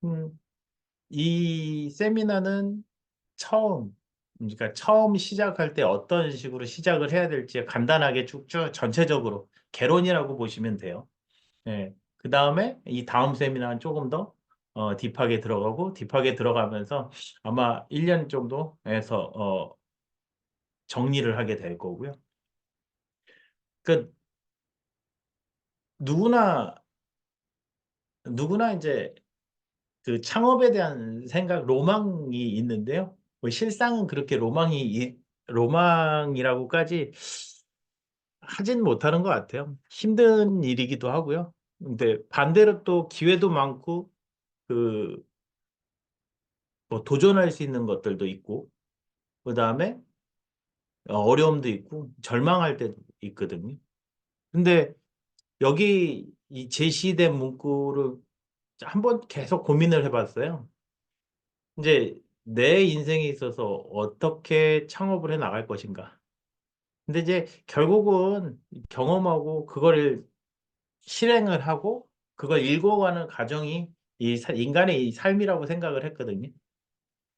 음, 이 세미나는 그러니까 처음 시작할 때 어떤 식으로 시작을 해야 될지 간단하게 쭉쭉 전체적으로 개론이라고 보시면 돼요. 예. 그 다음에 이 다음 세미나는 조금 더 딥하게 들어가고 딥하게 들어가면서 아마 1년 정도에서 정리를 하게 될 거고요. 그 누구나 누구나 이제 그 창업에 대한 생각, 로망이 있는데요. 뭐 실상은 그렇게 로망이라고까지 하진 못하는 것 같아요. 힘든 일이기도 하고요. 근데 반대로 또 기회도 많고, 그, 뭐 도전할 수 있는 것들도 있고, 그 다음에 어려움도 있고, 절망할 때도 있거든요. 근데 여기 이 제시된 문구를 한번 계속 고민을 해봤어요. 이제 내 인생에 있어서 어떻게 창업을 해 나갈 것인가. 근데 이제 결국은 경험하고 그거를 실행을 하고 그걸 읽어가는 과정이 인간의 이 삶이라고 생각을 했거든요.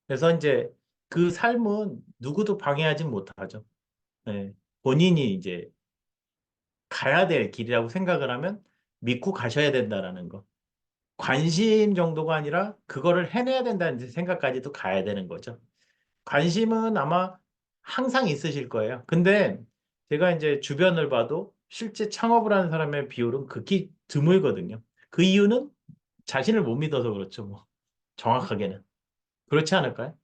그래서 이제 그 삶은 누구도 방해하지 못하죠. 예. 본인이 이제 가야 될 길이라고 생각을 하면 믿고 가셔야 된다라는 거. 관심 정도가 아니라 그거를 해내야 된다는 생각까지도 가야 되는 거죠. 관심은 아마 항상 있으실 거예요. 근데 제가 이제 주변을 봐도 실제 창업을 하는 사람의 비율은 극히 드물거든요. 그 이유는 자신을 못 믿어서 그렇죠, 뭐. 정확하게는. 그렇지 않을까요?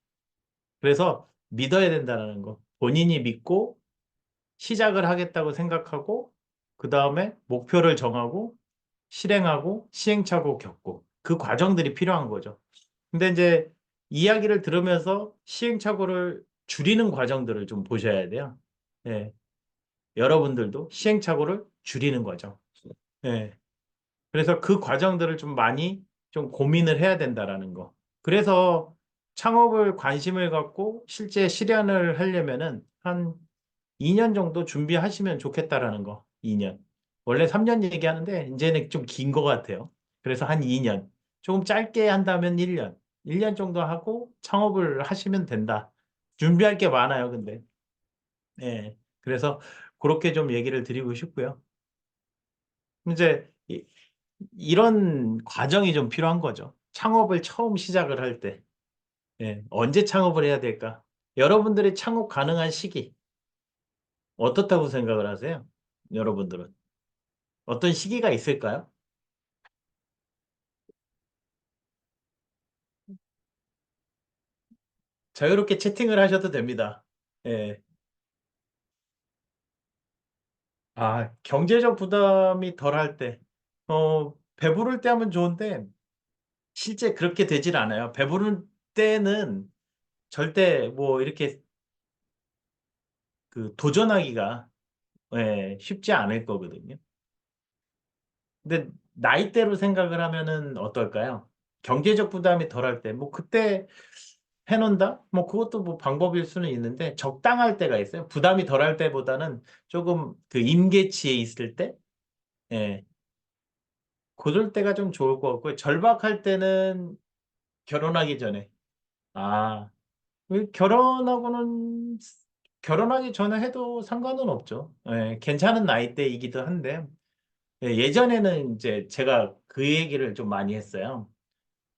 그래서 믿어야 된다는 거. 본인이 믿고 시작을 하겠다고 생각하고, 그 다음에 목표를 정하고, 실행하고, 시행착오 겪고, 그 과정들이 필요한 거죠. 근데 이제 이야기를 들으면서 시행착오를 줄이는 과정들을 좀 보셔야 돼요. 예. 여러분들도 시행착오를 줄이는 과정. 예. 그래서 그 과정들을 좀 많이 좀 고민을 해야 된다라는 거. 그래서 창업을 관심을 갖고 실제 실현을 하려면은 한 2년 정도 준비하시면 좋겠다라는 거. 2년. 원래 3년 얘기하는데 이제는 좀 긴 것 같아요. 그래서 한 2년. 조금 짧게 한다면 1년. 1년 정도 하고 창업을 하시면 된다. 준비할 게 많아요, 근데. 예. 그래서 그렇게 좀 얘기를 드리고 싶고요. 이제 이런 과정이 좀 필요한 거죠. 창업을 처음 시작을 할 때. 예. 언제 창업을 해야 될까? 여러분들이 창업 가능한 시기 어떻다고 생각을 하세요? 여러분들은. 어떤 시기가 있을까요? 자유롭게 채팅을 하셔도 됩니다. 예. 아, 경제적 부담이 덜할 때. 배부를 때 하면 좋은데, 실제 그렇게 되질 않아요. 배부를 때는 절대 뭐 이렇게 그 도전하기가 예, 쉽지 않을 거거든요. 근데 나이대로 생각을 하면은 어떨까요? 경제적 부담이 덜할 때, 뭐 그때 해놓는다? 뭐 그것도 뭐 방법일 수는 있는데 적당할 때가 있어요. 부담이 덜할 때보다는 조금 그 임계치에 있을 때, 예, 그럴 때가 좀 좋을 것 같고요. 절박할 때는 결혼하기 전에. 아, 결혼하고는 결혼하기 전에 해도 상관은 없죠. 예, 괜찮은 나이대이기도 한데 예, 예전에는 이제 제가 그 얘기를 좀 많이 했어요.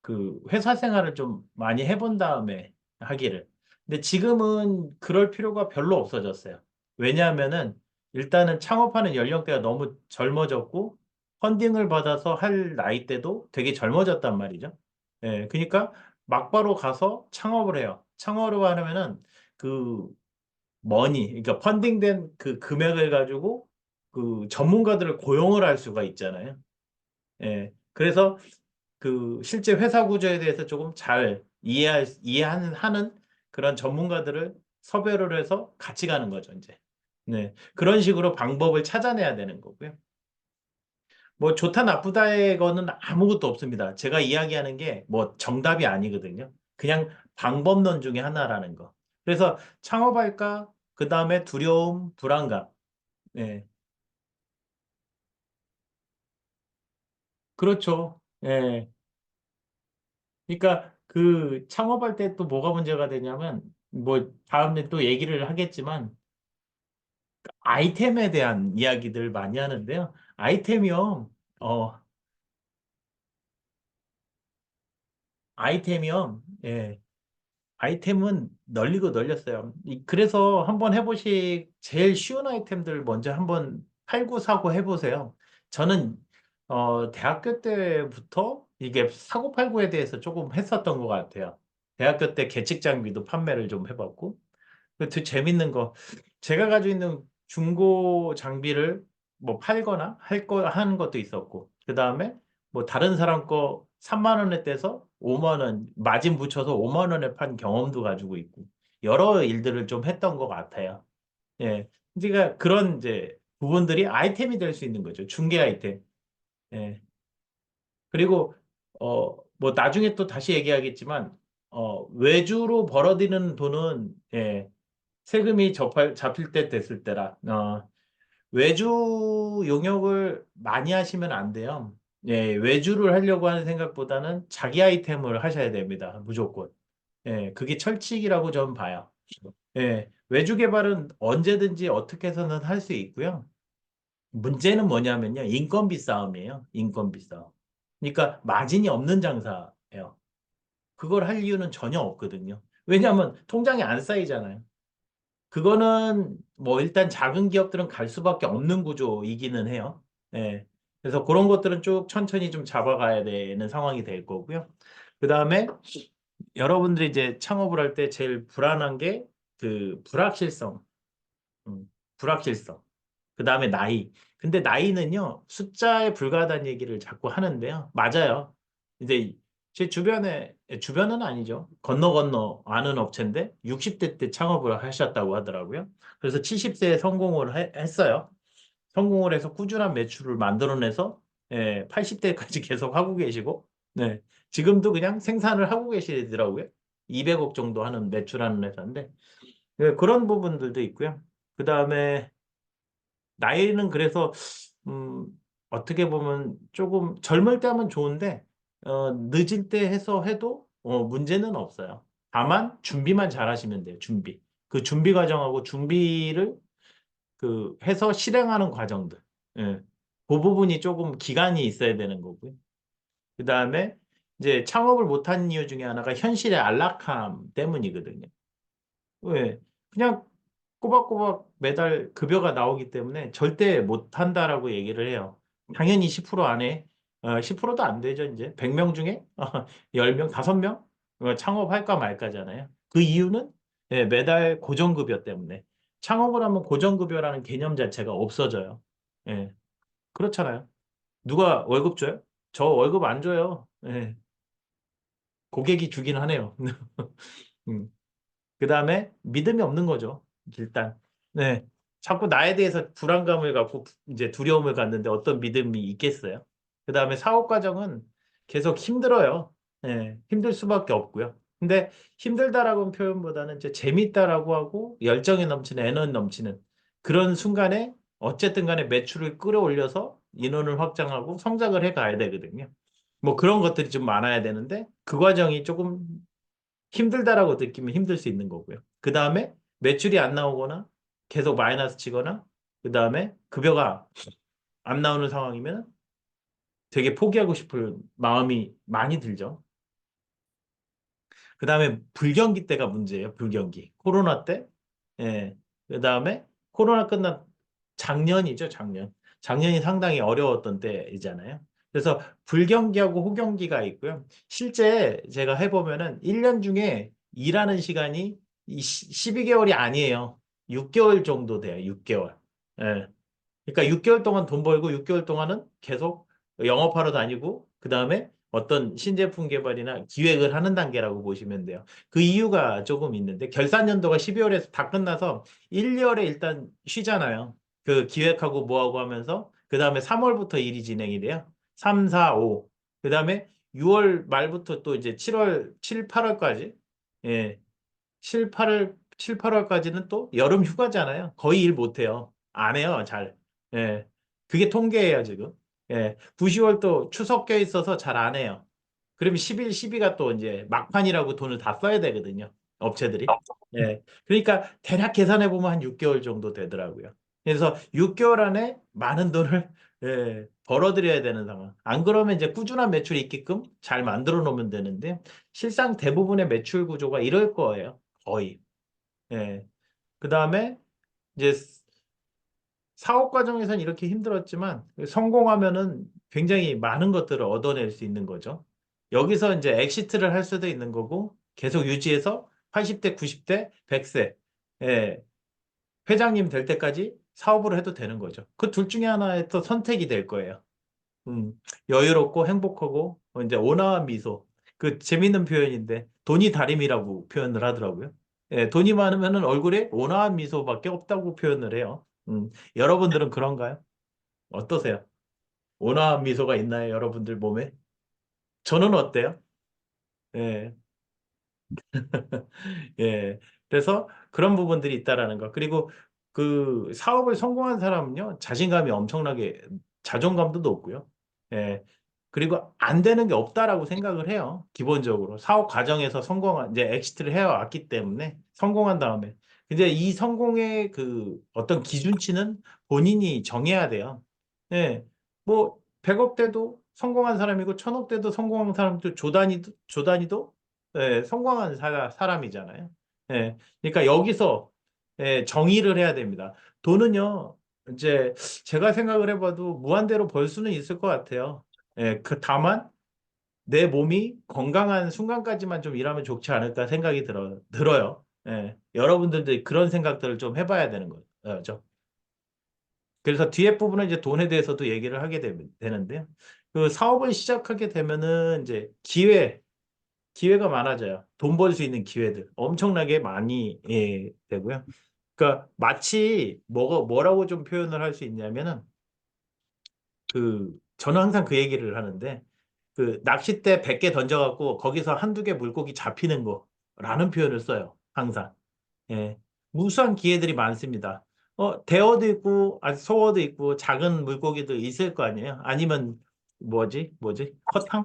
그 회사 생활을 좀 많이 해본 다음에 하기를. 근데 지금은 그럴 필요가 별로 없어졌어요. 왜냐하면은 일단은 창업하는 연령대가 너무 젊어졌고 펀딩을 받아서 할 나이대도 되게 젊어졌단 말이죠. 예, 그러니까 막바로 가서 창업을 해요. 창업을 하려면은 그 그러니까 펀딩된 그 금액을 가지고 그 전문가들을 고용을 할 수가 있잖아요. 예, 그래서 그 실제 회사 구조에 대해서 조금 잘 이해하는 그런 전문가들을 섭외를 해서 같이 가는 거죠, 이제. 네. 그런 식으로 방법을 찾아내야 되는 거고요. 뭐 좋다 나쁘다의 거는 아무것도 없습니다. 제가 이야기하는 게 뭐 정답이 아니거든요. 그냥 방법론 중에 하나라는 거. 그래서 창업할까? 그 다음에 두려움, 불안감. 네. 그렇죠. 예. 그러니까 그 창업할 때 또 뭐가 문제가 되냐면 뭐 다음에 또 얘기를 하겠지만 아이템에 대한 이야기들 많이 하는데요. 아이템이요. 어, 아이템이요. 예. 아이템은 널리고 널렸어요. 그래서 한번 제일 쉬운 아이템들 먼저 한번 팔고 사고 해보세요. 저는 대학교 때부터 이게 사고 팔고에 대해서 조금 했었던 것 같아요. 대학교 때 계측 장비도 판매를 좀 해봤고, 그 재밌는 거, 제가 가지고 있는 중고 장비를 뭐 팔거나 하는 것도 있었고, 그 다음에 뭐 다른 사람 거 3만 원에 떼서 5만 원, 마진 붙여서 5만 원에 판 경험도 가지고 있고, 여러 일들을 좀 했던 것 같아요. 예. 그러니까 그런 이제 부분들이 아이템이 될 수 있는 거죠. 중개 아이템. 예. 그리고, 뭐 나중에 또 다시 얘기하겠지만, 외주로 벌어들이는 돈은, 예, 세금이 잡힐 때 됐을 때라. 외주 용역을 많이 하시면 안 돼요. 예, 외주를 하려고 하는 생각보다는 자기 아이템을 하셔야 됩니다. 무조건. 예, 그게 철칙이라고 저는 봐요. 예, 외주 개발은 언제든지 어떻게 해서는 할 수 있고요. 문제는 뭐냐면요. 인건비 싸움이에요. 인건비 싸움. 그러니까 마진이 없는 장사예요. 그걸 할 이유는 전혀 없거든요. 왜냐하면 통장에 안 쌓이잖아요. 그거는 뭐 일단 작은 기업들은 갈 수밖에 없는 구조이기는 해요. 예. 그래서 그런 것들은 쭉 천천히 좀 잡아가야 되는 상황이 될 거고요. 그 다음에 여러분들이 이제 창업을 할 때 제일 불안한 게 그 불확실성. 불확실성. 그 다음에 나이. 근데 나이는요, 숫자에 불과하다는 얘기를 자꾸 하는데요. 맞아요. 이제 제 주변은 아니죠. 건너 건너 아는 업체인데 60대 때 창업을 하셨다고 하더라고요. 그래서 70세에 성공을 했어요. 성공을 해서 꾸준한 매출을 만들어내서 80대까지 계속 하고 계시고, 네. 지금도 그냥 생산을 하고 계시더라고요. 200억 정도 하는 매출하는 회사인데, 네, 그런 부분들도 있고요. 그 다음에 나이는 그래서 음, 어떻게 보면 조금 젊을 때 하면 좋은데 늦을 때 해서 해도 문제는 없어요. 다만 준비만 잘 하시면 돼요. 준비. 그 준비 과정하고 준비를 그 해서 실행하는 과정들. 예. 그 부분이 조금 기간이 있어야 되는 거고요. 그다음에 이제 창업을 못하는 이유 중에 하나가 현실의 안락함 때문이거든요. 왜? 그냥 꼬박꼬박 매달 급여가 나오기 때문에 절대 못한다라고 얘기를 해요. 당연히 10% 안에, 10%도 안 되죠, 이제. 100명 중에 10명, 5명? 창업할까 말까잖아요. 그 이유는 매달 고정급여 때문에. 창업을 하면 고정급여라는 개념 자체가 없어져요. 예, 그렇잖아요. 누가 월급 줘요? 저 월급 안 줘요. 예, 고객이 주긴 하네요. 음. 그 다음에 믿음이 없는 거죠. 일단. 네. 자꾸 나에 대해서 불안감을 갖고 이제 두려움을 갖는데 어떤 믿음이 있겠어요? 그 다음에 사업 과정은 계속 힘들어요. 네. 힘들 수밖에 없고요. 근데 힘들다라고 표현보다는 이제 재밌다라고 하고 열정이 넘치는 에너지 넘치는 그런 순간에 어쨌든 간에 매출을 끌어올려서 인원을 확장하고 성장을 해 가야 되거든요. 뭐 그런 것들이 좀 많아야 되는데 그 과정이 조금 힘들다라고 느끼면 힘들 수 있는 거고요. 그 다음에 매출이 안 나오거나 계속 마이너스 치거나 그 다음에 급여가 안 나오는 상황이면 되게 포기하고 싶을 마음이 많이 들죠. 그 다음에 불경기 때가 문제예요. 불경기. 코로나 때. 예. 그 다음에 코로나 끝난 작년이죠. 작년. 작년이 상당히 어려웠던 때이잖아요. 그래서 불경기하고 호경기가 있고요. 실제 제가 해보면은 1년 중에 일하는 시간이 12개월이 아니에요. 6개월 정도 돼요. 6개월. 예. 그러니까 6개월 동안 돈 벌고 6개월 동안은 계속 영업하러 다니고 그다음에 어떤 신제품 개발이나 기획을 하는 단계라고 보시면 돼요. 그 이유가 조금 있는데 결산 연도가 12월에서 다 끝나서 1월에 일단 쉬잖아요. 그 기획하고 뭐하고 하면서 그다음에 3월부터 일이 진행이 돼요. 3, 4, 5. 그다음에 6월 말부터 또 이제 7월, 7, 8월까지 예. 7, 8월, 7, 8월까지는 또 여름 휴가잖아요. 거의 일 못해요. 안 해요, 잘. 예. 그게 통계예요, 지금. 예. 9, 10월 또 추석 껴 있어서 잘 안 해요. 그러면 11, 12가 또 이제 막판이라고 돈을 다 써야 되거든요. 업체들이. 예. 그러니까 대략 계산해 보면 한 6개월 정도 되더라고요. 그래서 6개월 안에 많은 돈을 예, 벌어들여야 되는 상황. 안 그러면 이제 꾸준한 매출이 있게끔 잘 만들어 놓으면 되는데 실상 대부분의 매출 구조가 이럴 거예요. 거의. 예. 그다음에 이제 사업 과정에서는 이렇게 힘들었지만 성공하면은 굉장히 많은 것들을 얻어낼 수 있는 거죠. 여기서 이제 엑시트를 할 수도 있는 거고 계속 유지해서 80대, 90대, 100세 회장님 될 때까지 사업을 해도 되는 거죠. 그 둘 중에 하나의 또 선택이 될 거예요. 음, 여유롭고 행복하고 이제 온화한 미소. 그 재밌는 표현인데 돈이 다림이라고 표현을 하더라고요. 예, 돈이 많으면은 얼굴에 온화한 미소밖에 없다고 표현을 해요. 여러분들은 그런가요? 어떠세요? 온화한 미소가 있나요, 여러분들 몸에? 저는 어때요? 예. 예. 그래서 그런 부분들이 있다라는 거. 그리고 그 사업을 성공한 사람은요, 자신감이 엄청나게, 자존감도 높고요. 예. 그리고 안 되는 게 없다라고 생각을 해요. 기본적으로. 사업 과정에서 성공한, 이제 엑시트를 해왔기 때문에 성공한 다음에. 근데 이 성공의 그 어떤 기준치는 본인이 정해야 돼요. 예. 뭐, 100억 대도 성공한 사람이고, 1000억 대도 성공한 사람도 조단위도 성공한 사람이잖아요. 그러니까 여기서 정의를 해야 됩니다. 돈은요, 이제 제가 생각을 해봐도 무한대로 벌 수는 있을 것 같아요. 다만 내 몸이 건강한 순간까지만 좀 일하면 좋지 않을까 생각이 들어요. 여러분들도 그런 생각들을 좀 해봐야 되는 거죠. 그래서 뒤에 부분은 이제 돈에 대해서도 얘기를 하게 되는데요. 그 사업을 시작하게 되면은 이제 기회가 많아져요. 돈 벌 수 있는 기회들 엄청나게 많이 되고요. 그러니까 마치 뭐라고 좀 표현을 할 수 있냐면은 그 저는 항상 그 얘기를 하는데 그 낚싯대 100개 던져갖고 거기서 한두 개 물고기 잡히는 거라는 표현을 써요. 항상. 예. 무수한 기회들이 많습니다. 대어도 있고 소어도 있고 작은 물고기도 있을 거 아니에요. 아니면 뭐지? 허탕?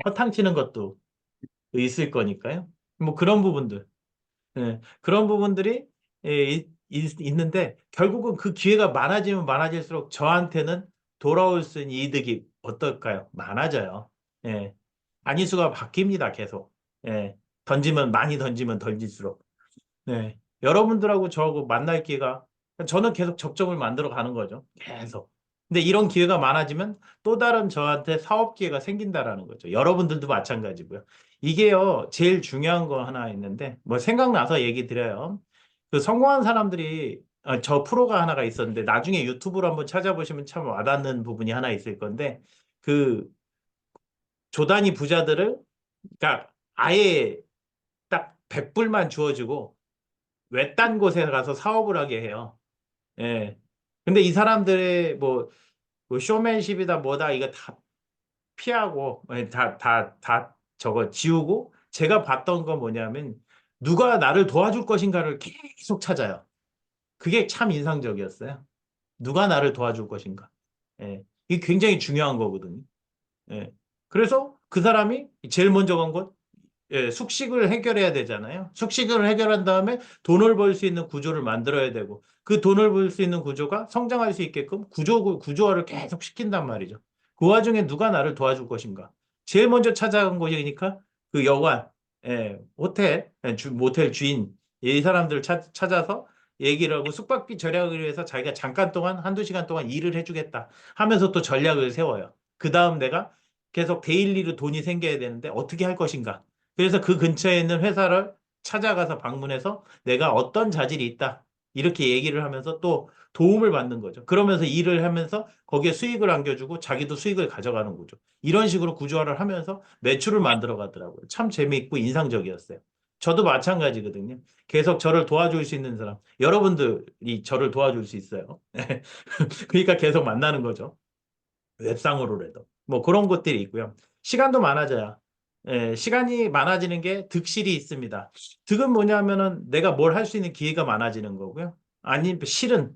허탕 치는 것도 있을 거니까요. 뭐 그런 부분들. 그런 부분들이 있는데 결국은 그 기회가 많아지면 많아질수록 저한테는 돌아올 수 있는 이득이 어떨까요? 많아져요. 예. 안희수가 바뀝니다, 계속. 예. 많이 던지면 던질수록. 네. 여러분들하고 저하고 만날 기회가 저는 계속 접점을 만들어 가는 거죠. 계속. 근데 이런 기회가 많아지면 또 다른 저한테 사업 기회가 생긴다라는 거죠. 여러분들도 마찬가지고요. 이게요, 제일 중요한 거 하나 있는데, 뭐 생각나서 얘기 드려요. 그 성공한 사람들이, 저 프로가 하나가 있었는데, 나중에 유튜브로 한번 찾아보시면 참 와닿는 부분이 하나 있을 건데, 그 조단위 부자들을, 그러니까 아예 딱 100불만 주어지고, 외딴 곳에 가서 사업을 하게 해요. 예. 근데 이 사람들의 뭐 쇼맨십이다 뭐다 이거 다 피하고 다 저거 지우고 제가 봤던 건 뭐냐면 누가 나를 도와줄 것인가를 계속 찾아요. 그게 참 인상적이었어요. 누가 나를 도와줄 것인가. 이게 굉장히 중요한 거거든요. 예. 그래서 그 사람이 제일 먼저 간 건 숙식을 해결해야 되잖아요. 숙식을 해결한 다음에 돈을 벌 수 있는 구조를 만들어야 되고 그 돈을 벌 수 있는 구조가 성장할 수 있게끔 구조화를 계속 시킨단 말이죠. 그 와중에 누가 나를 도와줄 것인가? 제일 먼저 찾아간 곳이니까 그 여관, 모텔 주인 이 사람들을 찾아서 얘기를 하고 숙박비 절약을 위해서 자기가 잠깐 동안 한두 시간 동안 일을 해주겠다 하면서 또 전략을 세워요. 그 다음 내가 계속 데일리로 돈이 생겨야 되는데 어떻게 할 것인가? 그래서 그 근처에 있는 회사를 찾아가서 방문해서 내가 어떤 자질이 있다. 이렇게 얘기를 하면서 또 도움을 받는 거죠. 그러면서 일을 하면서 거기에 수익을 안겨주고 자기도 수익을 가져가는 거죠. 이런 식으로 구조화를 하면서 매출을 만들어 가더라고요. 참 재미있고 인상적이었어요. 저도 마찬가지거든요. 계속 저를 도와줄 수 있는 사람. 여러분들이 저를 도와줄 수 있어요. 그러니까 계속 만나는 거죠. 웹상으로라도. 뭐 그런 것들이 있고요. 시간도 많아져요. 시간이 많아지는 게 득실이 있습니다. 득은 뭐냐면은 내가 뭘 할 수 있는 기회가 많아지는 거고요. 아니, 실은,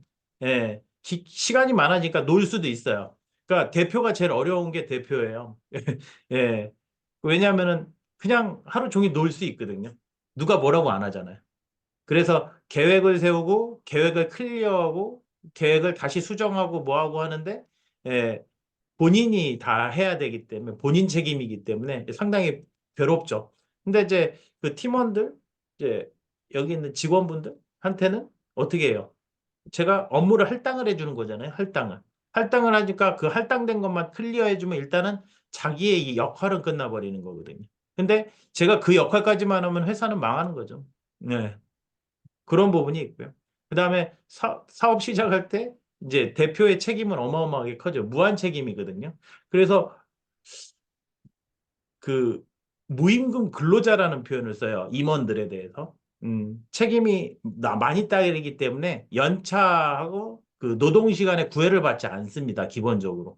시간이 많아지니까 놀 수도 있어요. 그러니까 대표가 제일 어려운 게 대표예요. 예. 왜냐하면은 그냥 하루 종일 놀 수 있거든요. 누가 뭐라고 안 하잖아요. 그래서 계획을 세우고 계획을 클리어하고 계획을 다시 수정하고 뭐하고 하는데 예, 본인이 다 해야 되기 때문에 본인 책임이기 때문에 상당히 괴롭죠. 근데 이제 그 팀원들 이제 여기 있는 직원분들한테는 어떻게 해요? 제가 업무를 할당을 해주는 거잖아요. 할당을. 할당을 하니까 그 할당된 것만 클리어해주면 일단은 자기의 이 역할은 끝나버리는 거거든요. 근데 제가 그 역할까지만 하면 회사는 망하는 거죠. 네. 그런 부분이 있고요. 그 다음에 사업 시작할 때 이제 대표의 책임은 어마어마하게 커져. 무한 책임이거든요. 그래서 그 무임금 근로자라는 표현을 써요. 임원들에 대해서. 책임이 많이 따르기 때문에 연차하고 그 노동시간에 구애를 받지 않습니다. 기본적으로.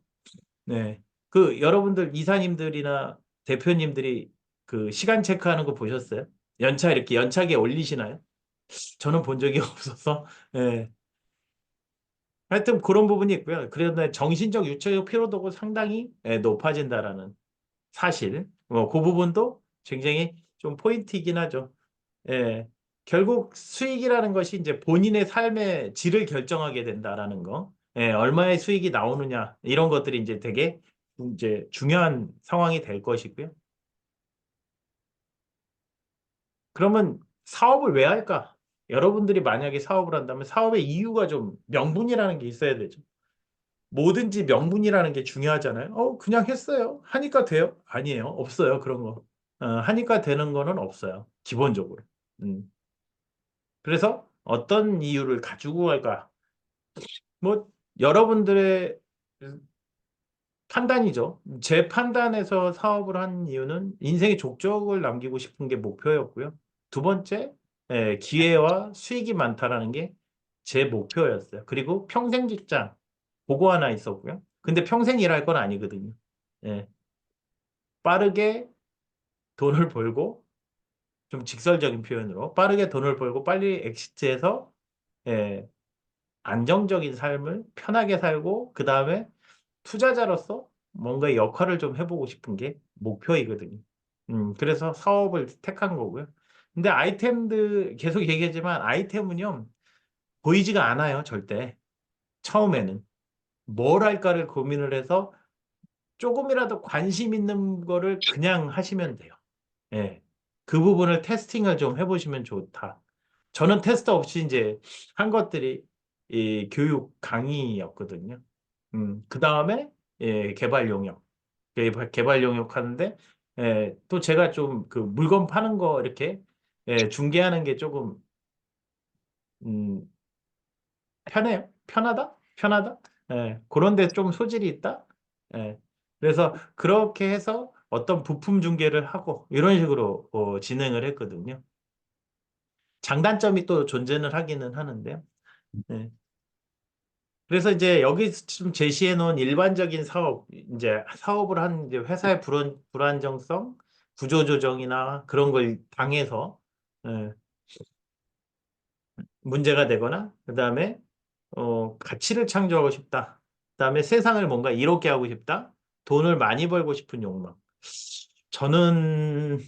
네. 그 여러분들 이사님들이나 대표님들이 그 시간 체크하는 거 보셨어요? 연차 이렇게 연차계 올리시나요? 저는 본 적이 없어서. 네. 하여튼 그런 부분이 있고요. 그런데 정신적, 육체적 피로도가 상당히 높아진다라는 사실. 그 부분도 굉장히 좀 포인트이긴 하죠. 예. 결국 수익이라는 것이 이제 본인의 삶의 질을 결정하게 된다라는 거. 예, 얼마의 수익이 나오느냐, 이런 것들이 이제 되게 이제 중요한 상황이 될 것이고요. 그러면 사업을 왜 할까? 여러분들이 만약에 사업을 한다면 사업의 이유가 좀 명분이라는 게 있어야 되죠. 뭐든지 명분이라는 게 중요하잖아요. 그냥 했어요. 하니까 돼요? 아니에요. 없어요. 그런 거. 하니까 되는 거는 없어요. 기본적으로. 음. 그래서 어떤 이유를 가지고 갈까? 뭐, 여러분들의 판단이죠. 제 판단에서 사업을 한 이유는 인생의 족적을 남기고 싶은 게 목표였고요. 두 번째, 기회와 수익이 많다라는 게 제 목표였어요. 그리고 평생 직장, 그거 하나 있었고요. 근데 평생 일할 건 아니거든요. 예, 빠르게 돈을 벌고, 좀 직설적인 표현으로, 빠르게 돈을 벌고 빨리 엑시트해서, 예, 안정적인 삶을 편하게 살고, 그 다음에 투자자로서 뭔가 역할을 좀 해보고 싶은 게 목표이거든요. 그래서 사업을 택한 거고요. 근데 아이템들 계속 얘기하지만 아이템은요, 보이지가 않아요, 절대. 처음에는. 뭘 할까를 고민을 해서 조금이라도 관심 있는 거를 그냥 하시면 돼요. 예. 그 부분을 테스팅을 좀 해보시면 좋다. 저는 테스트 없이 이제 한 것들이 이 교육 강의였거든요. 그 다음에 예, 개발 용역. 개발 용역 하는데 또 제가 좀 그 물건 파는 거 이렇게 중개하는 게 조금 음, 편해요. 편하다? 편하다? 그런데 좀 소질이 있다? 예. 그래서 그렇게 해서 어떤 부품 중개를 하고 이런 식으로 진행을 했거든요. 장단점이 또 존재는 하기는 하는데요. 예. 그래서 이제 여기 좀 제시해 놓은 일반적인 사업, 이제 사업을 한 이제 회사의 불안정성, 구조조정이나 그런 걸 당해서 예, 문제가 되거나, 그 다음에 가치를 창조하고 싶다. 그 다음에 세상을 뭔가 이롭게 하고 싶다. 돈을 많이 벌고 싶은 욕망. 저는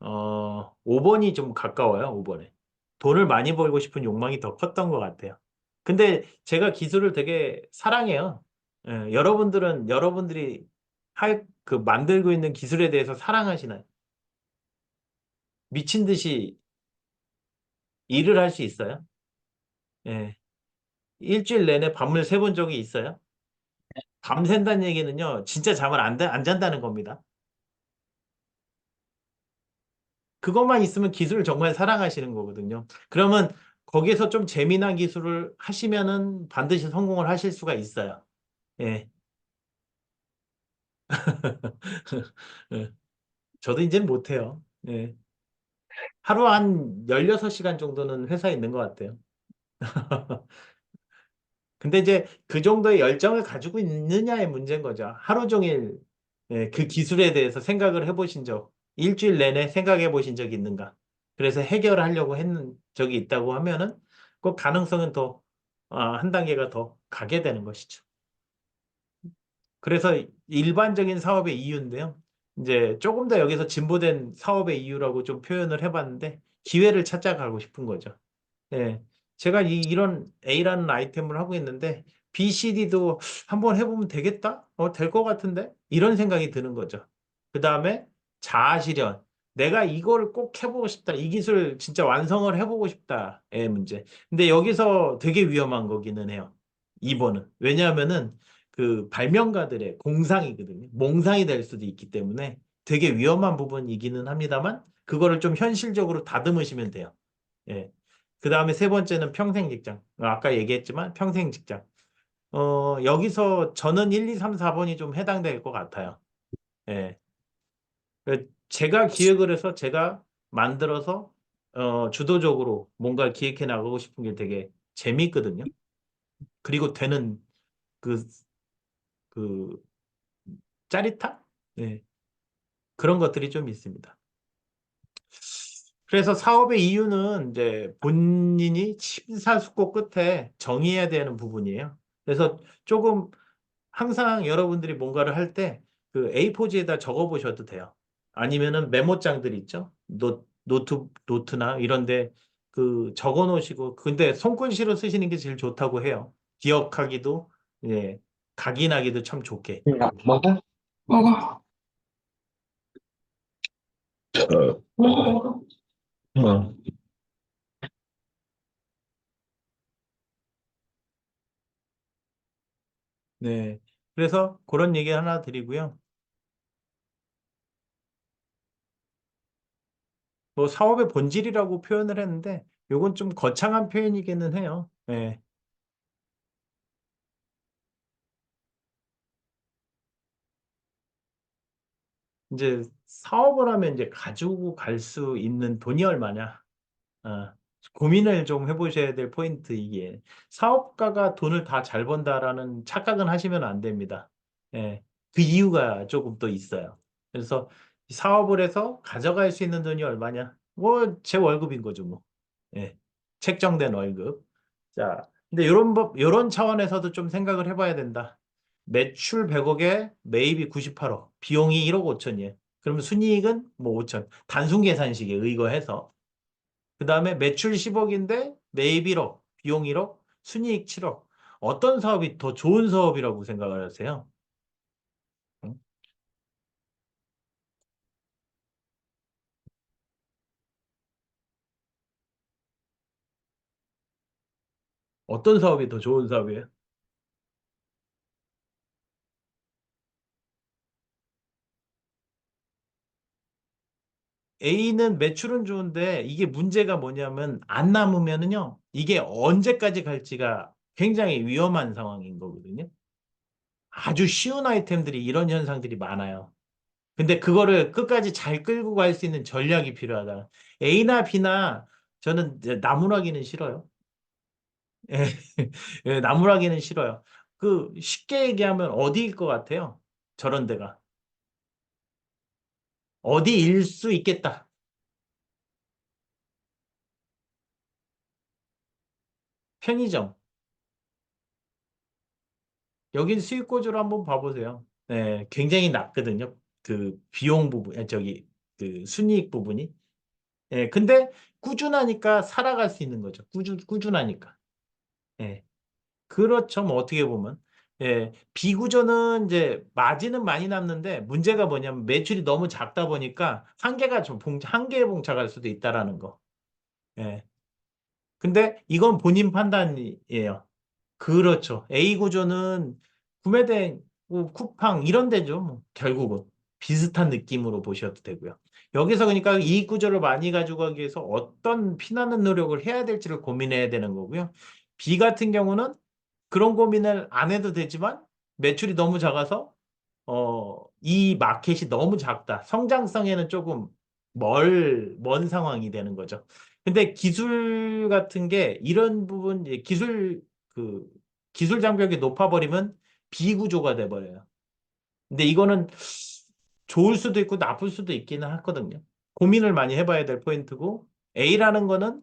5번이 좀 가까워요, 5번에. 돈을 많이 벌고 싶은 욕망이 더 컸던 것 같아요. 근데 제가 기술을 되게 사랑해요. 여러분들은 여러분들이 만들고 있는 기술에 대해서 사랑하시나요? 미친 듯이 일을 할 수 있어요? 예. 일주일 내내 밤을 새본 적이 있어요? 밤 샌다는 얘기는요, 진짜 잠을 안 잔다는 겁니다. 그것만 있으면 기술을 정말 사랑하시는 거거든요. 그러면 거기에서 좀 재미난 기술을 하시면은 반드시 성공을 하실 수가 있어요. 예. 예. 저도 이제는 못해요. 예. 하루 한 16시간 정도는 회사에 있는 것 같아요. 근데 이제 그 정도의 열정을 가지고 있느냐의 문제인 거죠. 하루 종일 그 기술에 대해서 생각을 해보신 일주일 내내 생각해 보신 적이 있는가? 그래서 해결하려고 했는 적이 있다고 하면은 그 가능성은 더, 한 단계가 더 가게 되는 것이죠. 그래서 일반적인 사업의 이유인데요. 이제 조금 더 여기서 진보된 사업의 이유라고 좀 표현을 해봤는데 기회를 찾아가고 싶은 거죠. 예. 제가 이런 A라는 아이템을 하고 있는데 B, C, D도 한번 해보면 되겠다? 될 것 같은데? 이런 생각이 드는 거죠. 그 다음에 자아실현. 내가 이걸 꼭 해보고 싶다. 이 기술 진짜 완성을 해보고 싶다의 문제. 근데 여기서 되게 위험한 거기는 해요. 2번은. 왜냐하면은 그 발명가들의 공상이거든요. 몽상이 될 수도 있기 때문에 되게 위험한 부분이기는 합니다만 그거를 좀 현실적으로 다듬으시면 돼요. 예. 그 다음에 세 번째는 평생 직장. 아까 얘기했지만 평생 직장. 여기서 저는 1, 2, 3, 4번이 좀 해당될 것 같아요. 예. 제가 기획을 해서 제가 만들어서 주도적으로 뭔가를 기획해 나가고 싶은 게 되게 재미있거든요. 그리고 되는 그, 그 짜릿함? 예. 그런 것들이 좀 있습니다. 그래서 사업의 이유는 이제 본인이 심사숙고 끝에 정의해야 되는 부분이에요. 그래서 조금 항상 여러분들이 뭔가를 할 때 그 A4지에다 적어 보셔도 돼요. 아니면은 메모장들 있죠? 노트나 이런데 그 적어 놓으시고 근데 손글씨로 쓰시는 게 제일 좋다고 해요. 기억하기도 예, 각인하기도 참 좋게. 먹어? 먹어. 먹어. 어. 네. 그래서 그런 얘기 하나 드리고요. 뭐 사업의 본질이라고 표현을 했는데 요건 좀 거창한 표현이기는 해요. 예. 이제 사업을 하면 이제 가지고 갈 수 있는 돈이 얼마냐? 어, 고민을 좀 해보셔야 될 포인트 이게 사업가가 돈을 다 잘 번다라는 착각은 하시면 안 됩니다. 예. 그 이유가 조금 또 있어요. 그래서 사업을 해서 가져갈 수 있는 돈이 얼마냐? 뭐 제 월급인 거죠, 뭐. 예. 책정된 월급. 자, 근데 이런 차원에서도 좀 생각을 해봐야 된다. 매출 100억에 매입이 98억, 비용이 1억 5천이에요. 그러면 순이익은 뭐 5천. 단순 계산식에 의거해서. 그 다음에 매출 10억인데 매입 1억, 비용 1억, 순이익 7억. 어떤 사업이 더 좋은 사업이라고 생각을 하세요? 응? 어떤 사업이 더 좋은 사업이에요? A는 매출은 좋은데 이게 문제가 뭐냐면 안 남으면은요, 이게 언제까지 갈지가 굉장히 위험한 상황인 거거든요. 아주 쉬운 아이템들이 이런 현상들이 많아요. 근데 그거를 끝까지 잘 끌고 갈 수 있는 전략이 필요하다. A나 B나 저는 이제 나무라기는 싫어요. 예, 예, 나무라기는 싫어요. 그 쉽게 얘기하면 어디일 것 같아요? 저런 데가. 어디일 수 있겠다. 편의점. 여긴 수익 구조를 한번 봐보세요. 네, 굉장히 낮거든요. 그 비용 부분, 저기 그 순이익 부분이. 예, 근데 꾸준하니까 살아갈 수 있는 거죠. 꾸준하니까. 예. 그렇죠. 뭐 어떻게 보면. 예. 비구조는 이제 마진은 많이 남는데 문제가 뭐냐면 매출이 너무 작다 보니까 한계에 봉착할 수도 있다라는 거. 예. 근데 이건 본인 판단이에요. 그렇죠. A 구조는 구매된 뭐 쿠팡 이런 데죠. 뭐 결국은 비슷한 느낌으로 보셔도 되고요. 여기서 그러니까 이익 구조를 많이 가지고 가기 위해서 어떤 피나는 노력을 해야 될지를 고민해야 되는 거고요. B 같은 경우는 그런 고민을 안 해도 되지만 매출이 너무 작아서 이 마켓이 너무 작다. 성장성에는 조금 먼 상황이 되는 거죠. 근데 기술 같은 게 이런 부분, 그, 기술 장벽이 높아버리면 비구조가 돼버려요. 근데 이거는 좋을 수도 있고 나쁠 수도 있기는 하거든요. 고민을 많이 해봐야 될 포인트고, A라는 거는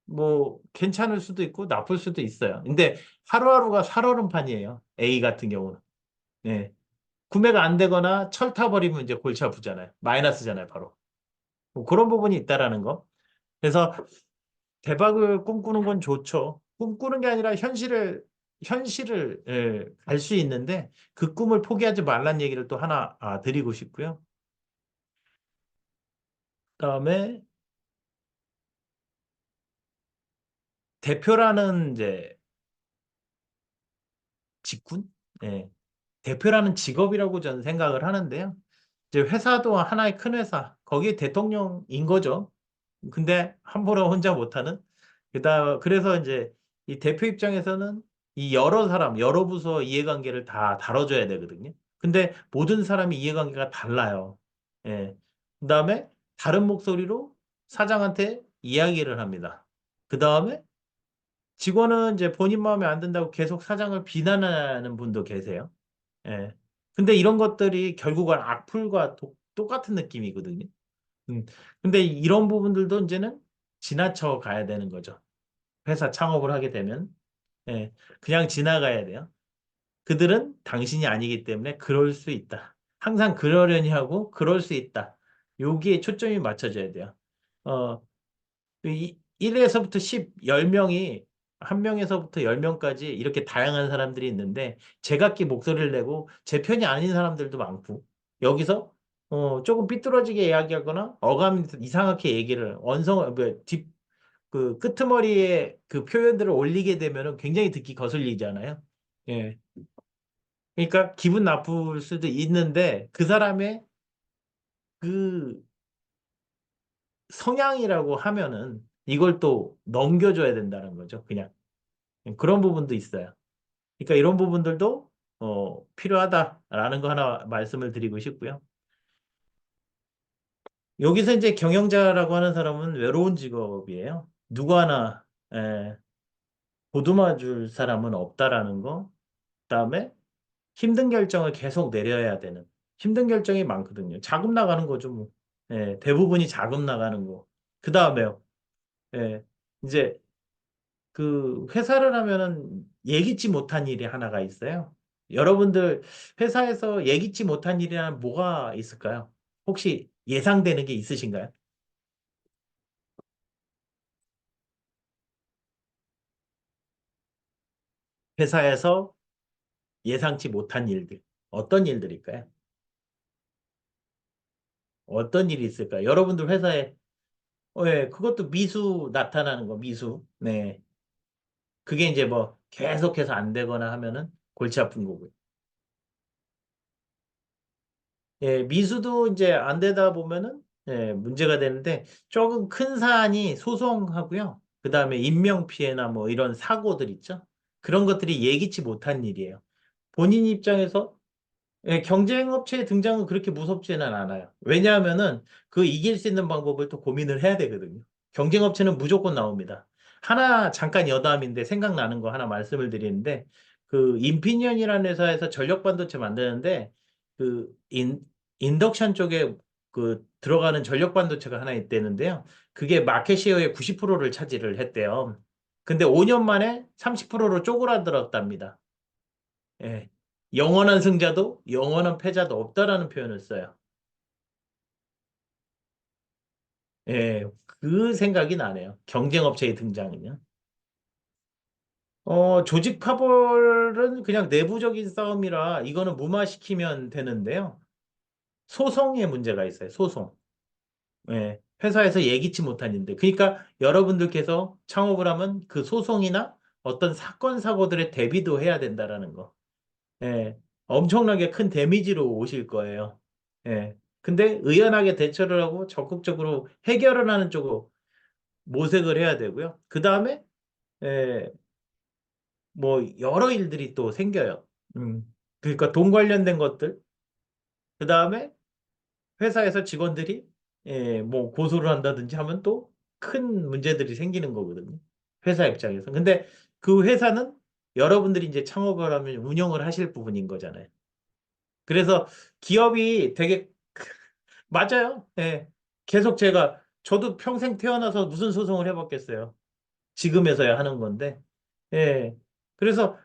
뭐 괜찮을 수도 있고 나쁠 수도 있어요. 근데 하루하루가 살얼음판이에요. A 같은 경우는. 네. 구매가 안 되거나 철타버리면 이제 골치 아프잖아요. 마이너스잖아요, 바로. 뭐 그런 부분이 있다라는 거. 그래서 대박을 꿈꾸는 건 좋죠. 꿈꾸는 게 아니라 현실을 갈 수 있는데 그 꿈을 포기하지 말란 얘기를 또 하나 드리고 싶고요. 그다음에 대표라는 이제 직군? 예. 대표라는 직업이라고 저는 생각을 하는데요. 이제 회사도 하나의 큰 회사, 거기에 대통령인 거죠. 근데 함부로 혼자 못하는? 그래서 이제 이 대표 입장에서는 이 여러 사람, 여러 부서 이해관계를 다 다뤄줘야 되거든요. 근데 모든 사람이 이해관계가 달라요. 예. 그다음에 다른 목소리로 사장한테 이야기를 합니다. 그다음에 직원은 이제 본인 마음에 안 든다고 계속 사장을 비난하는 분도 계세요. 예. 근데 이런 것들이 결국은 악플과 똑같은 느낌이거든요. 음. 근데 이런 부분들도 이제는 지나쳐 가야 되는 거죠. 회사 창업을 하게 되면. 예. 그냥 지나가야 돼요. 그들은 당신이 아니기 때문에 그럴 수 있다. 항상 그러려니 하고 그럴 수 있다. 여기에 초점이 맞춰져야 돼요. 어, 1에서부터 10, 10명이 한 명에서부터 10명까지 이렇게 다양한 사람들이 있는데 제각기 목소리를 내고 제 편이 아닌 사람들도 많고 여기서 조금 삐뚤어지게 이야기하거나 어감 이상하게 얘기를 그 끄트머리에 그 표현들을 올리게 되면은 굉장히 듣기 거슬리잖아요. 예. 그러니까 기분 나쁠 수도 있는데 그 사람의 그 성향이라고 하면은 이걸 또 넘겨줘야 된다는 거죠. 그냥. 그런 부분도 있어요. 그러니까 이런 부분들도 필요하다라는 거 하나 말씀을 드리고 싶고요. 여기서 이제 경영자라고 하는 사람은 외로운 직업이에요. 누구 하나 보듬어 줄 사람은 없다라는 거. 그다음에 힘든 결정을 계속 내려야 되는 힘든 결정이 많거든요. 자금 나가는 거죠, 뭐. 대부분이 자금 나가는 거. 그다음에요. 예, 이제 그 회사를 하면은 예기치 못한 일이 하나가 있어요. 여러분들 회사에서 예기치 못한 일이란 뭐가 있을까요? 혹시 예상되는 게 있으신가요? 회사에서 예상치 못한 일들. 어떤 일들일까요? 어떤 일이 있을까요? 여러분들 회사에 그것도 미수 나타나는 거, 미수. 네. 그게 이제 뭐 계속해서 안 되거나 하면은 골치 아픈 거고요. 예, 미수도 이제 안 되다 보면은 문제가 되는데 조금 큰 사안이 소송하고요. 그다음에 인명피해나 뭐 이런 사고들 있죠. 그런 것들이 예기치 못한 일이에요. 본인 입장에서 경쟁업체의 등장은 그렇게 무섭지는 않아요. 왜냐하면은 그 이길 수 있는 방법을 또 고민을 해야 되거든요. 경쟁업체는 무조건 나옵니다. 하나 잠깐 여담인데 생각나는 거 하나 말씀을 드리는데 그 인피니언이라는 회사에서 전력 반도체 만드는데 그 인덕션 쪽에 그 들어가는 전력 반도체가 하나 있대는데요. 그게 마켓 시어의 90%를 차지를 했대요. 근데 5년 만에 30%로 쪼그라들었답니다. 예. 영원한 승자도 영원한 패자도 없다라는 표현을 써요. 예, 그 생각이 나네요. 경쟁업체의 등장은요. 조직 파벌은 그냥 내부적인 싸움이라 이거는 무마시키면 되는데요. 소송에 문제가 있어요. 소송. 예, 회사에서 예기치 못한 일들. 그러니까 여러분들께서 창업을 하면 그 소송이나 어떤 사건, 사고들에 대비도 해야 된다라는 거. 예, 엄청나게 큰 데미지로 오실 거예요. 예. 근데 의연하게 대처를 하고 적극적으로 해결을 하는 쪽으로 모색을 해야 되고요. 그 다음에, 예, 뭐, 여러 일들이 또 생겨요. 음. 그러니까 돈 관련된 것들. 그 다음에 회사에서 직원들이, 뭐, 고소를 한다든지 하면 또 큰 문제들이 생기는 거거든요. 회사 입장에서. 근데 그 회사는 여러분들이 이제 창업을 하면 운영을 하실 부분인 거잖아요. 그래서 기업이 되게 맞아요. 예. 계속 저도 평생 태어나서 무슨 소송을 해봤겠어요. 지금에서야 하는 건데. 예. 그래서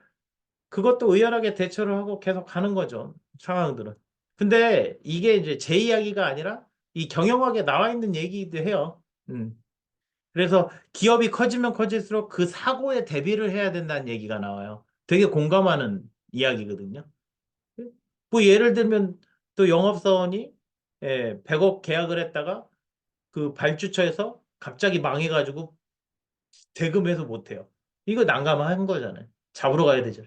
그것도 의연하게 대처를 하고 계속 가는 거죠. 상황들은. 근데 이게 이제 제 이야기가 아니라 이 경영학에 나와 있는 얘기도 해요. 음. 그래서 기업이 커지면 커질수록 그 사고에 대비를 해야 된다는 얘기가 나와요. 되게 공감하는 이야기거든요. 뭐 예를 들면 또 영업사원이 100억 계약을 했다가 그 발주처에서 갑자기 망해가지고 대금해서 못해요. 이거 난감한 거잖아요. 잡으러 가야 되죠.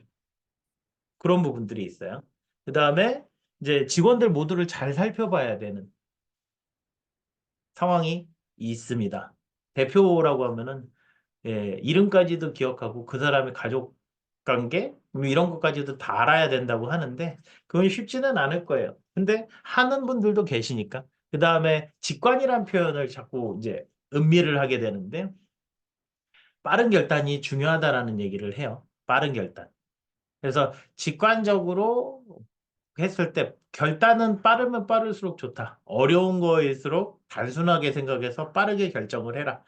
그런 부분들이 있어요. 그 다음에 이제 직원들 모두를 잘 살펴봐야 되는 상황이 있습니다. 대표라고 하면은 이름까지도 기억하고 그 사람의 가족 관계 뭐 이런 것까지도 다 알아야 된다고 하는데 그건 쉽지는 않을 거예요. 근데 하는 분들도 계시니까. 그 다음에 직관이란 표현을 자꾸 이제 음미를 하게 되는데 빠른 결단이 중요하다라는 얘기를 해요. 빠른 결단. 그래서 직관적으로 했을 때 결단은 빠르면 빠를수록 좋다. 어려운 거일수록 단순하게 생각해서 빠르게 결정을 해라.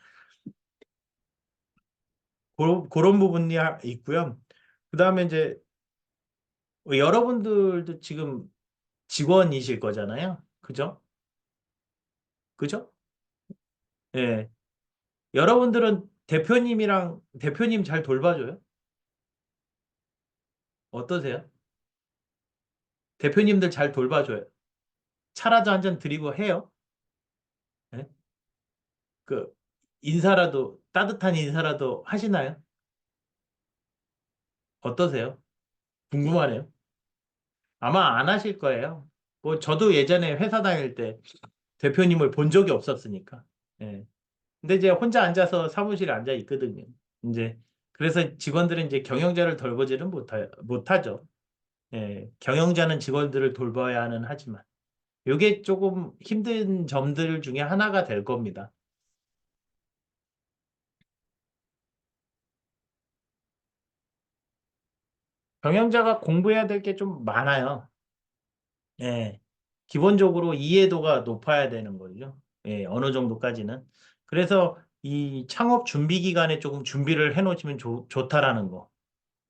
그런 부분이 있고요. 그 다음에 이제 여러분들도 지금 직원이실 거잖아요. 그죠? 그죠? 예. 여러분들은 대표님 잘 돌봐줘요? 어떠세요? 대표님들 잘 돌봐줘요? 차라도 한 잔 드리고 해요? 예? 그 인사라도 따뜻한 인사라도 하시나요? 어떠세요? 궁금하네요. 아마 안 하실 거예요. 뭐 저도 예전에 회사 다닐 때 대표님을 본 적이 없었으니까. 예. 근데 이제 혼자 앉아서 사무실에 앉아 있거든요. 이제 그래서 직원들은 이제 경영자를 돌보지는 못하죠. 예. 경영자는 직원들을 돌봐야 하는 하지만 이게 조금 힘든 점들 중에 하나가 될 겁니다. 경영자가 공부해야 될 게 좀 많아요. 예. 기본적으로 이해도가 높아야 되는 거죠. 예, 어느 정도까지는. 그래서 이 창업 준비 기간에 조금 준비를 해 놓으시면 좋다라는 거.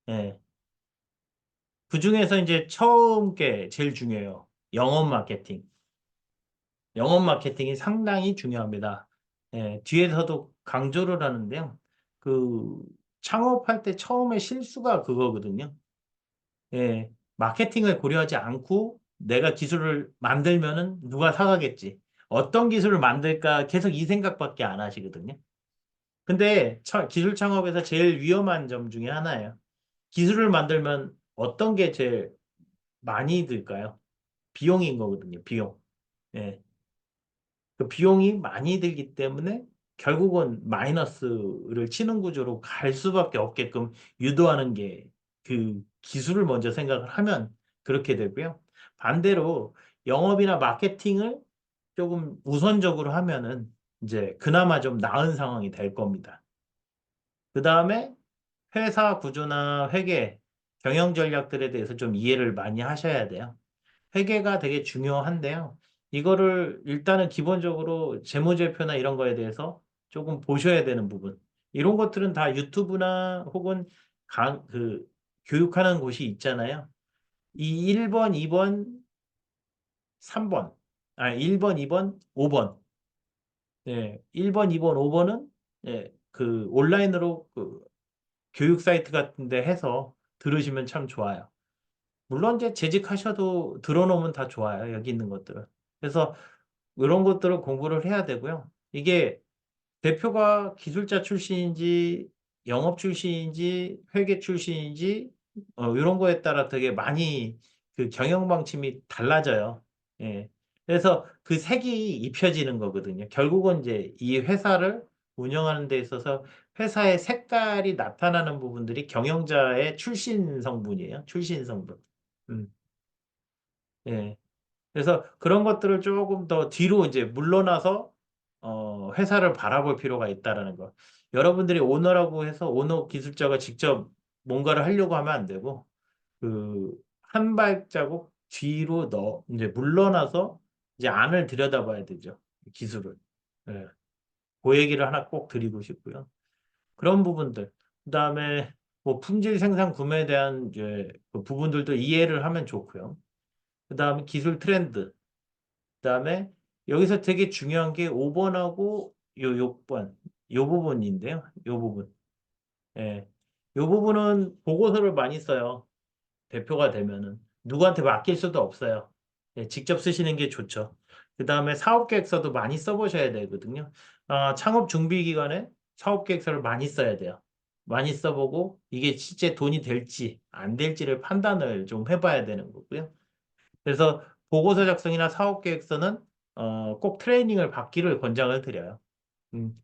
예. 그중에서 이제 처음 게 제일 중요해요. 영업 마케팅. 영업 마케팅이 상당히 중요합니다. 예, 뒤에서도 강조를 하는데요. 그 창업할 때 처음에 실수가 그거거든요. 예, 마케팅을 고려하지 않고 내가 기술을 만들면은 누가 사가겠지. 어떤 기술을 만들까 계속 이 생각밖에 안 하시거든요. 근데 기술 창업에서 제일 위험한 점 중에 하나예요. 기술을 만들면 어떤 게 제일 많이 들까요? 비용인 거거든요. 비용. 예. 그 비용이 많이 들기 때문에 결국은 마이너스를 치는 구조로 갈 수밖에 없게끔 유도하는 게 그 기술을 먼저 생각을 하면 그렇게 되고요. 반대로 영업이나 마케팅을 조금 우선적으로 하면은 이제 그나마 좀 나은 상황이 될 겁니다. 그 다음에 회사 구조나 회계, 경영 전략들에 대해서 좀 이해를 많이 하셔야 돼요. 회계가 되게 중요한데요. 이거를 일단은 기본적으로 재무제표나 이런 거에 대해서 조금 보셔야 되는 부분. 이런 것들은 다 유튜브나 혹은 교육하는 곳이 있잖아요. 이 1번, 2번, 3번. 1번, 2번, 5번. 예, 1번, 2번, 5번은 그 온라인으로 그 교육 사이트 같은 데 해서 들으시면 참 좋아요. 물론 이제 재직하셔도 들어놓으면 다 좋아요. 여기 있는 것들은. 그래서 이런 것들을 공부를 해야 되고요. 이게 대표가 기술자 출신인지 영업 출신인지 회계 출신인지 이런 거에 따라 되게 많이 그 경영 방침이 달라져요. 예. 그래서 그 색이 입혀지는 거거든요. 결국은 이제 이 회사를 운영하는 데 있어서 회사의 색깔이 나타나는 부분들이 경영자의 출신 성분이에요. 출신 성분. 음. 예. 그래서 그런 것들을 조금 더 뒤로 이제 물러나서 회사를 바라볼 필요가 있다라는 거. 여러분들이 오너라고 해서 오너 기술자가 직접 뭔가를 하려고 하면 안 되고 그 한 발자국 뒤로 이제 물러나서 이제 안을 들여다봐야 되죠. 기술을. 예. 그 얘기를 하나 꼭 드리고 싶고요. 그런 부분들. 그다음에 뭐 품질 생산 구매에 대한 이제 그 부분들도 이해를 하면 좋고요. 그다음에 기술 트렌드. 그다음에 여기서 되게 중요한 게 5번하고 요 6번 요 부분인데요. 요 부분. 예. 요 부분은 보고서를 많이 써요. 대표가 되면은 누구한테 맡길 수도 없어요. 예, 직접 쓰시는 게 좋죠. 그다음에 사업 계획서도 많이 써보셔야 되거든요. 창업 준비 기간에 사업 계획서를 많이 써야 돼요. 많이 써보고 이게 실제 돈이 될지 안 될지를 판단을 좀 해봐야 되는 거고요. 그래서 보고서 작성이나 사업 계획서는 꼭 트레이닝을 받기를 권장을 드려요.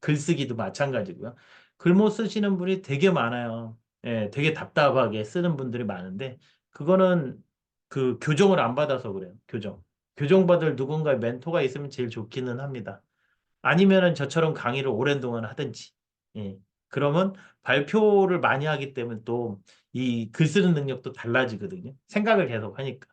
글쓰기도 마찬가지고요. 글 못 쓰시는 분이 되게 많아요. 예, 되게 답답하게 쓰는 분들이 많은데, 그거는 그 교정을 안 받아서 그래요. 교정. 교정받을 누군가의 멘토가 있으면 제일 좋기는 합니다. 아니면은 저처럼 강의를 오랜 동안 하든지. 예. 그러면 발표를 많이 하기 때문에 또 이 글 쓰는 능력도 달라지거든요. 생각을 계속 하니까.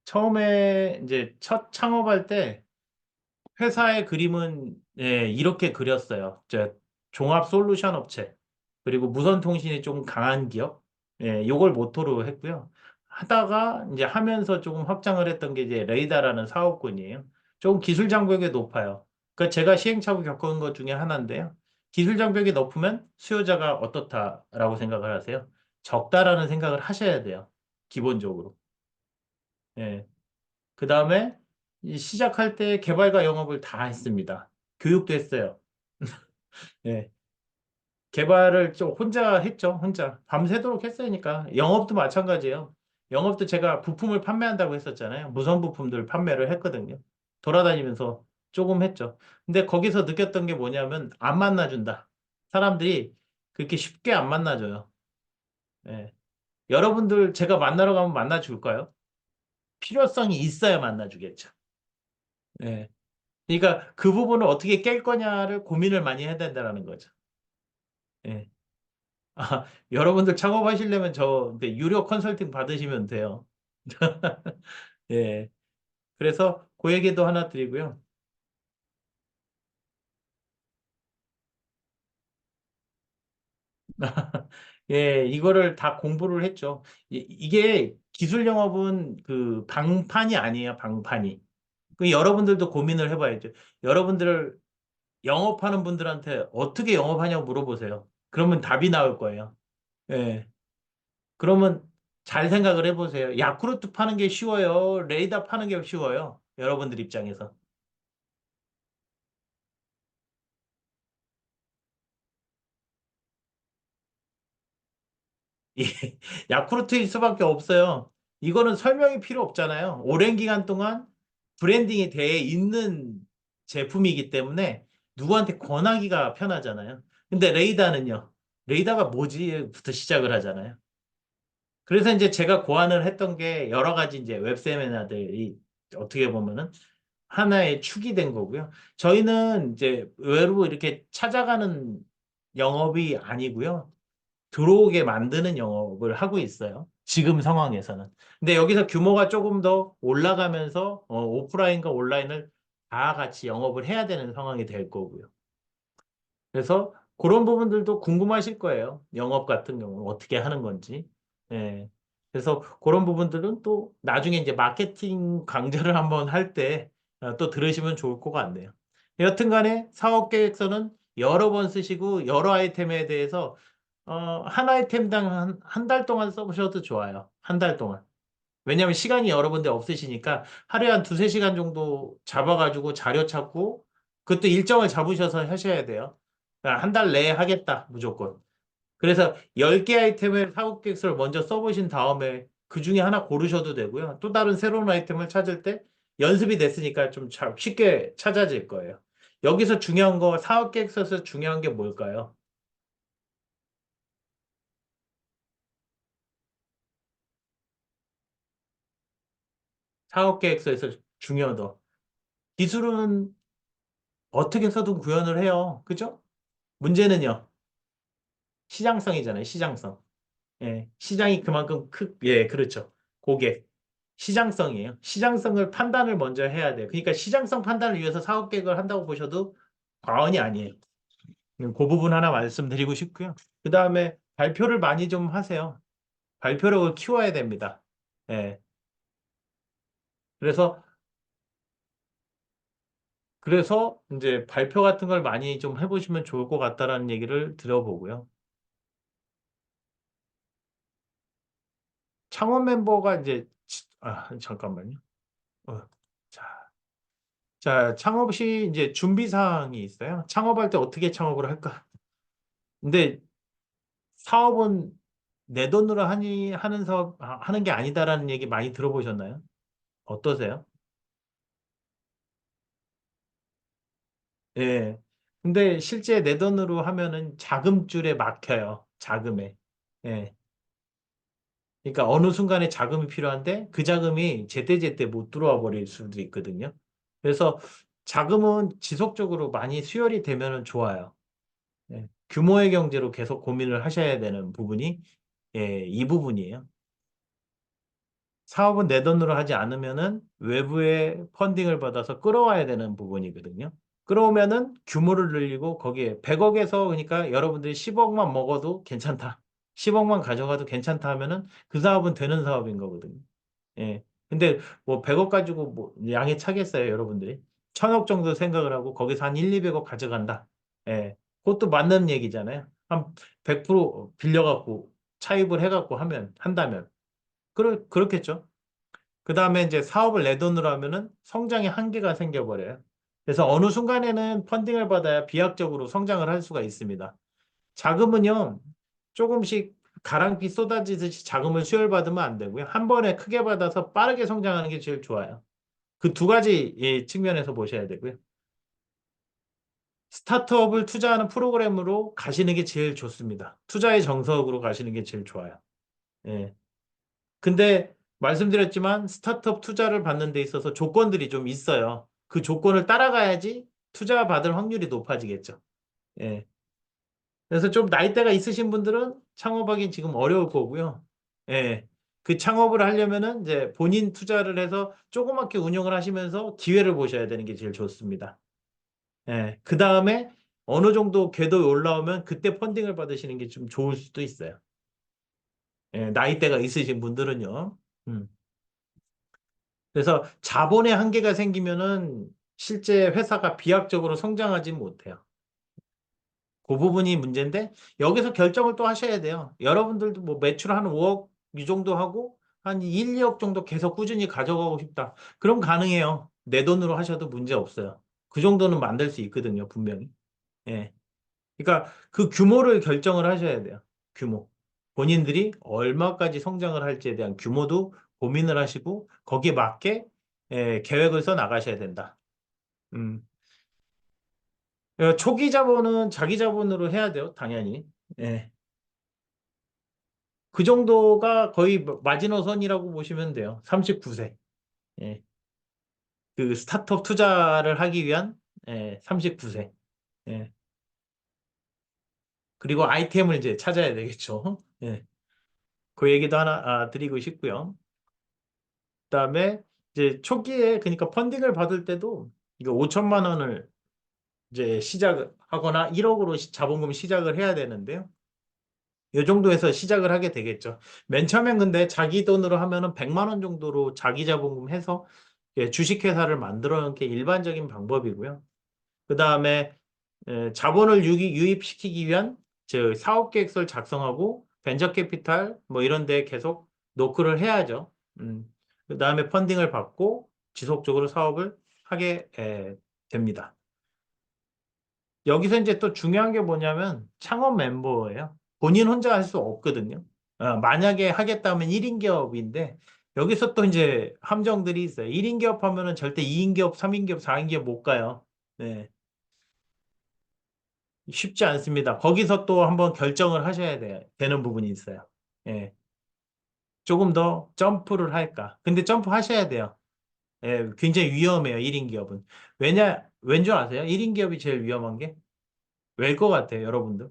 처음에 이제 첫 창업할 때 회사의 그림은 예, 이렇게 그렸어요. 종합 솔루션 업체 그리고 무선 통신이 조금 강한 기업 예, 요걸 모토로 했고요. 하다가 이제 하면서 조금 확장을 했던 게 이제 레이다라는 사업군이에요. 조금 기술 장벽이 높아요. 그러니까 제가 시행착오 겪은 것 중에 하나인데요. 기술 장벽이 높으면 수요자가 어떻다라고 생각을 하세요? 적다라는 생각을 하셔야 돼요. 기본적으로. 예. 그 다음에 시작할 때 개발과 영업을 다 했습니다. 교육도 했어요. 예. 개발을 좀 혼자 했죠. 혼자. 밤새도록 했으니까. 영업도 마찬가지예요. 영업도 제가 부품을 판매한다고 했었잖아요. 무선 부품들 판매를 했거든요. 돌아다니면서 조금 했죠. 근데 거기서 느꼈던 게 뭐냐면 안 만나준다. 사람들이 그렇게 쉽게 안 만나줘요. 예. 여러분들 제가 만나러 가면 만나줄까요? 필요성이 있어야 만나주겠죠. 예. 그러니까 그 부분을 어떻게 깰 거냐를 고민을 많이 해야 된다는 거죠. 예. 여러분들 창업하시려면 저 근데 유료 컨설팅 받으시면 돼요. 예. 그래서 그 얘기도 하나 드리고요. 예, 이거를 다 공부를 했죠. 이게 기술 영업은 그 방판이 아니에요, 방판이. 그 여러분들도 고민을 해봐야죠. 여러분들 영업하는 분들한테 어떻게 영업하냐고 물어보세요. 그러면 답이 나올 거예요. 예. 그러면 잘 생각을 해보세요. 야쿠르트 파는 게 쉬워요? 레이다 파는 게 쉬워요? 여러분들 입장에서. 예, 야쿠르트일 수밖에 없어요. 이거는 설명이 필요 없잖아요. 오랜 기간 동안 브랜딩이 돼 있는 제품이기 때문에 누구한테 권하기가 편하잖아요. 근데 레이다는요. 레이다가 뭐지?부터 시작을 하잖아요. 그래서 이제 제가 고안을 했던 게 여러 가지 이제 웹 세미나들이 어떻게 보면은 하나의 축이 된 거고요. 저희는 이제 외로 이렇게 찾아가는 영업이 아니고요. 들어오게 만드는 영업을 하고 있어요. 지금 상황에서는. 근데 여기서 규모가 조금 더 올라가면서 오프라인과 온라인을 다 같이 영업을 해야 되는 상황이 될 거고요. 그래서 그런 부분들도 궁금하실 거예요. 영업 같은 경우는 어떻게 하는 건지. 예. 그래서 그런 부분들은 또 나중에 이제 마케팅 강좌를 한번 할 때 또 들으시면 좋을 것 같네요. 여튼 간에 사업 계획서는 여러 번 쓰시고 여러 아이템에 대해서 한 아이템당 한 달 동안 써보셔도 좋아요. 한 달 동안. 왜냐하면 시간이 여러 군데 없으시니까 하루에 한 두세 시간 정도 잡아가지고 자료 찾고 그것도 일정을 잡으셔서 하셔야 돼요. 한 달 내에 하겠다, 무조건. 그래서 10개 아이템을 사고 계획서를 먼저 써보신 다음에 그 중에 하나 고르셔도 되고요. 또 다른 새로운 아이템을 찾을 때 연습이 됐으니까 좀 쉽게 찾아질 거예요. 여기서 중요한 거, 사업 계획서에서 중요한 게 뭘까요? 사업 계획서에서 중요하다. 기술은 어떻게 해서든 구현을 해요. 그죠? 문제는요. 시장성이잖아요. 시장성. 예, 시장이 그만큼 예, 그렇죠. 고객. 시장성이에요. 시장성을 판단을 먼저 해야 돼요. 그러니까 시장성 판단을 위해서 사업 계획을 한다고 보셔도 과언이 아니에요. 그 부분 하나 말씀드리고 싶고요. 그 다음에 발표를 많이 좀 하세요. 발표력을 키워야 됩니다. 예. 그래서, 그래서 이제 발표 같은 걸 많이 좀 해보시면 좋을 것 같다라는 얘기를 들어보고요. 창업 멤버가 이제, 잠깐만요. 어, 자, 창업 시 이제 준비 사항이 있어요. 창업할 때 어떻게 창업을 할까? 근데 사업은 내 돈으로 하는 사업, 하는 게 아니다라는 얘기 많이 들어보셨나요? 어떠세요? 예. 근데 실제 내 돈으로 하면은 자금줄에 막혀요. 자금에. 예. 그러니까 어느 순간에 자금이 필요한데 그 자금이 제때제때 못 들어와 버릴 수도 있거든요. 그래서 자금은 지속적으로 많이 수혈이 되면은 좋아요. 예. 규모의 경제로 계속 고민을 하셔야 되는 부분이 예, 이 부분이에요. 사업은 내 돈으로 하지 않으면은 외부의 펀딩을 받아서 끌어와야 되는 부분이거든요. 끌어오면은 규모를 늘리고 거기에 100억에서 그러니까 여러분들이 10억만 먹어도 괜찮다. 10억만 가져가도 괜찮다 하면은 그 사업은 되는 사업인 거거든요. 예. 근데 뭐 100억 가지고 뭐 양이 차겠어요, 여러분들이. 1000억 정도 생각을 하고 거기서 한 1, 200억 가져간다. 예. 그것도 맞는 얘기잖아요. 한 100% 빌려갖고 차입을 해갖고 한다면. 그렇겠죠. 그 다음에 이제 사업을 내 돈으로 하면은 성장의 한계가 생겨버려요. 그래서 어느 순간에는 펀딩을 받아야 비약적으로 성장을 할 수가 있습니다. 자금은요, 조금씩 가랑비 쏟아지듯이 자금을 수혈받으면 안 되고요. 한 번에 크게 받아서 빠르게 성장하는 게 제일 좋아요. 그 두 가지 예, 측면에서 보셔야 되고요. 스타트업을 투자하는 프로그램으로 가시는 게 제일 좋습니다. 투자의 정석으로 가시는 게 제일 좋아요. 예. 근데 말씀드렸지만 스타트업 투자를 받는 데 있어서 조건들이 좀 있어요. 그 조건을 따라가야지 투자 받을 확률이 높아지겠죠. 예. 그래서 좀 나이대가 있으신 분들은 창업하기 지금 어려울 거고요. 예. 그 창업을 하려면은 이제 본인 투자를 해서 조그맣게 운영을 하시면서 기회를 보셔야 되는 게 제일 좋습니다. 예. 그 다음에 어느 정도 궤도에 올라오면 그때 펀딩을 받으시는 게 좀 좋을 수도 있어요. 예. 나이대가 있으신 분들은요. 음. 그래서 자본의 한계가 생기면은 실제 회사가 비약적으로 성장하지 못해요. 그 부분이 문제인데 여기서 결정을 또 하셔야 돼요. 여러분들도 뭐 매출 한 5억 이 정도 하고 한 1, 2억 정도 계속 꾸준히 가져가고 싶다. 그럼 가능해요. 내 돈으로 하셔도 문제 없어요. 그 정도는 만들 수 있거든요, 분명히. 예. 그러니까 그 규모를 결정을 하셔야 돼요. 규모. 본인들이 얼마까지 성장을 할지에 대한 규모도 고민을 하시고 거기에 맞게 예, 계획을 써 나가셔야 된다. 음. 초기 자본은 자기 자본으로 해야 돼요, 당연히. 예. 그 정도가 거의 마지노선이라고 보시면 돼요. 39세. 예. 그 스타트업 투자를 하기 위한 39세. 예. 그리고 아이템을 이제 찾아야 되겠죠. 예. 그 얘기도 하나 드리고 싶고요. 그다음에 이제 초기에 그러니까 펀딩을 받을 때도 이거 5천만 원을 이제 시작하거나 1억으로 자본금 시작을 해야 되는데요. 이 정도에서 시작을 하게 되겠죠. 맨 처음엔 근데 자기 돈으로 하면은 100만 원 정도로 자기 자본금 해서 예, 주식회사를 만들어 놓은 게 일반적인 방법이고요. 그 다음에 자본을 유입시키기 위한 저 사업 계획서를 작성하고 벤처 캐피탈 뭐 이런 데 계속 노크를 해야죠. 그 다음에 펀딩을 받고 지속적으로 사업을 하게 됩니다. 여기서 이제 또 중요한 게 뭐냐면 창업 멤버예요. 본인 혼자 할 수 없거든요. 만약에 하겠다면 1인 기업인데 여기서 또 이제 함정들이 있어요. 1인 기업 하면은 절대 2인 기업, 3인 기업, 4인 기업 못 가요. 네. 쉽지 않습니다. 거기서 또 한번 결정을 하셔야 되는 부분이 있어요. 예. 조금 더 점프를 할까? 근데 점프 하셔야 돼요. 예, 굉장히 위험해요, 1인 기업은. 왠 줄 아세요? 1인 기업이 제일 위험한 게? 왜일 것 같아요, 여러분들?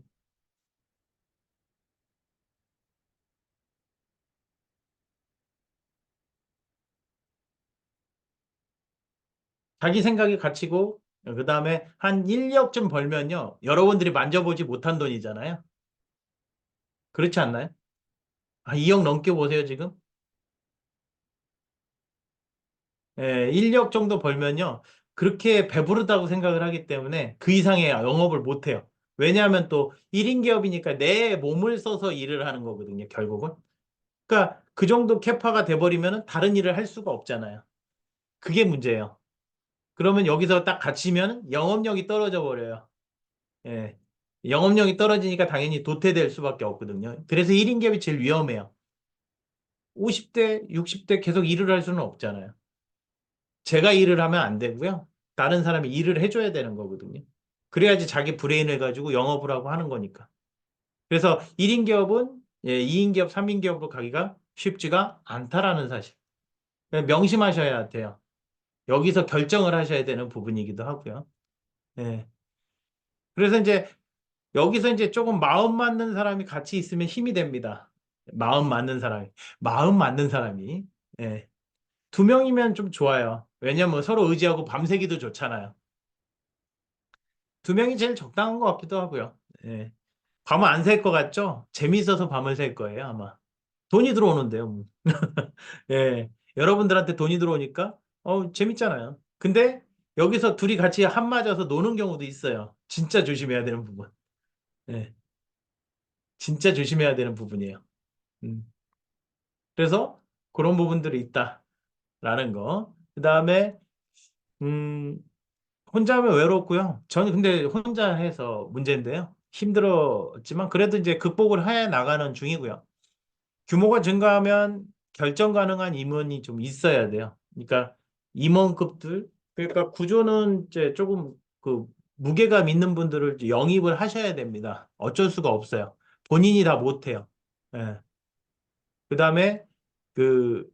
자기 생각이 갇히고, 그 다음에 한 1억쯤 벌면요. 여러분들이 만져보지 못한 돈이잖아요. 그렇지 않나요? 2억 넘게 보세요, 지금. 1억 정도 벌면요. 그렇게 배부르다고 생각을 하기 때문에 그 이상의 영업을 못 해요. 왜냐하면 또 1인 기업이니까 내 몸을 써서 일을 하는 거거든요, 결국은. 그러니까 그 정도 캐파가 돼버리면 다른 일을 할 수가 없잖아요. 그게 문제예요. 그러면 여기서 딱 갇히면 영업력이 떨어져 버려요. 예. 영업력이 떨어지니까 당연히 도태될 수밖에 없거든요. 그래서 1인 기업이 제일 위험해요. 50대, 60대 계속 일을 할 수는 없잖아요. 제가 일을 하면 안 되고요. 다른 사람이 일을 해줘야 되는 거거든요. 그래야지 자기 브레인을 가지고 영업을 하고 하는 거니까. 그래서 1인 기업은 2인 기업, 3인 기업으로 가기가 쉽지가 않다라는 사실. 명심하셔야 돼요. 여기서 결정을 하셔야 되는 부분이기도 하고요. 예. 그래서 이제 여기서 이제 조금 마음 맞는 사람이 같이 있으면 힘이 됩니다. 마음 맞는 사람이. 마음 맞는 사람이. 예. 두 명이면 좀 좋아요. 왜냐면 서로 의지하고 밤새기도 좋잖아요. 두 명이 제일 적당한 것 같기도 하고요. 예. 밤을 안 샐 것 같죠? 재밌어서 밤을 샐 거예요, 아마. 돈이 들어오는데요. 뭐. 예. 여러분들한테 돈이 들어오니까, 재밌잖아요. 근데 여기서 둘이 같이 한 맞아서 노는 경우도 있어요. 진짜 조심해야 되는 부분. 예. 진짜 조심해야 되는 부분이에요. 음. 그래서 그런 부분들이 있다라는 거. 그 다음에, 음, 혼자 하면 외롭고요. 저는 근데 혼자 해서 문제인데요. 힘들었지만 그래도 이제 극복을 해 나가는 중이고요. 규모가 증가하면 결정 가능한 임원이 좀 있어야 돼요. 그러니까 임원급들, 그러니까 구조는 이제 조금 그 무게감 있는 분들을 이제 영입을 하셔야 됩니다. 어쩔 수가 없어요. 본인이 다 못해요. 예. 그다음에 그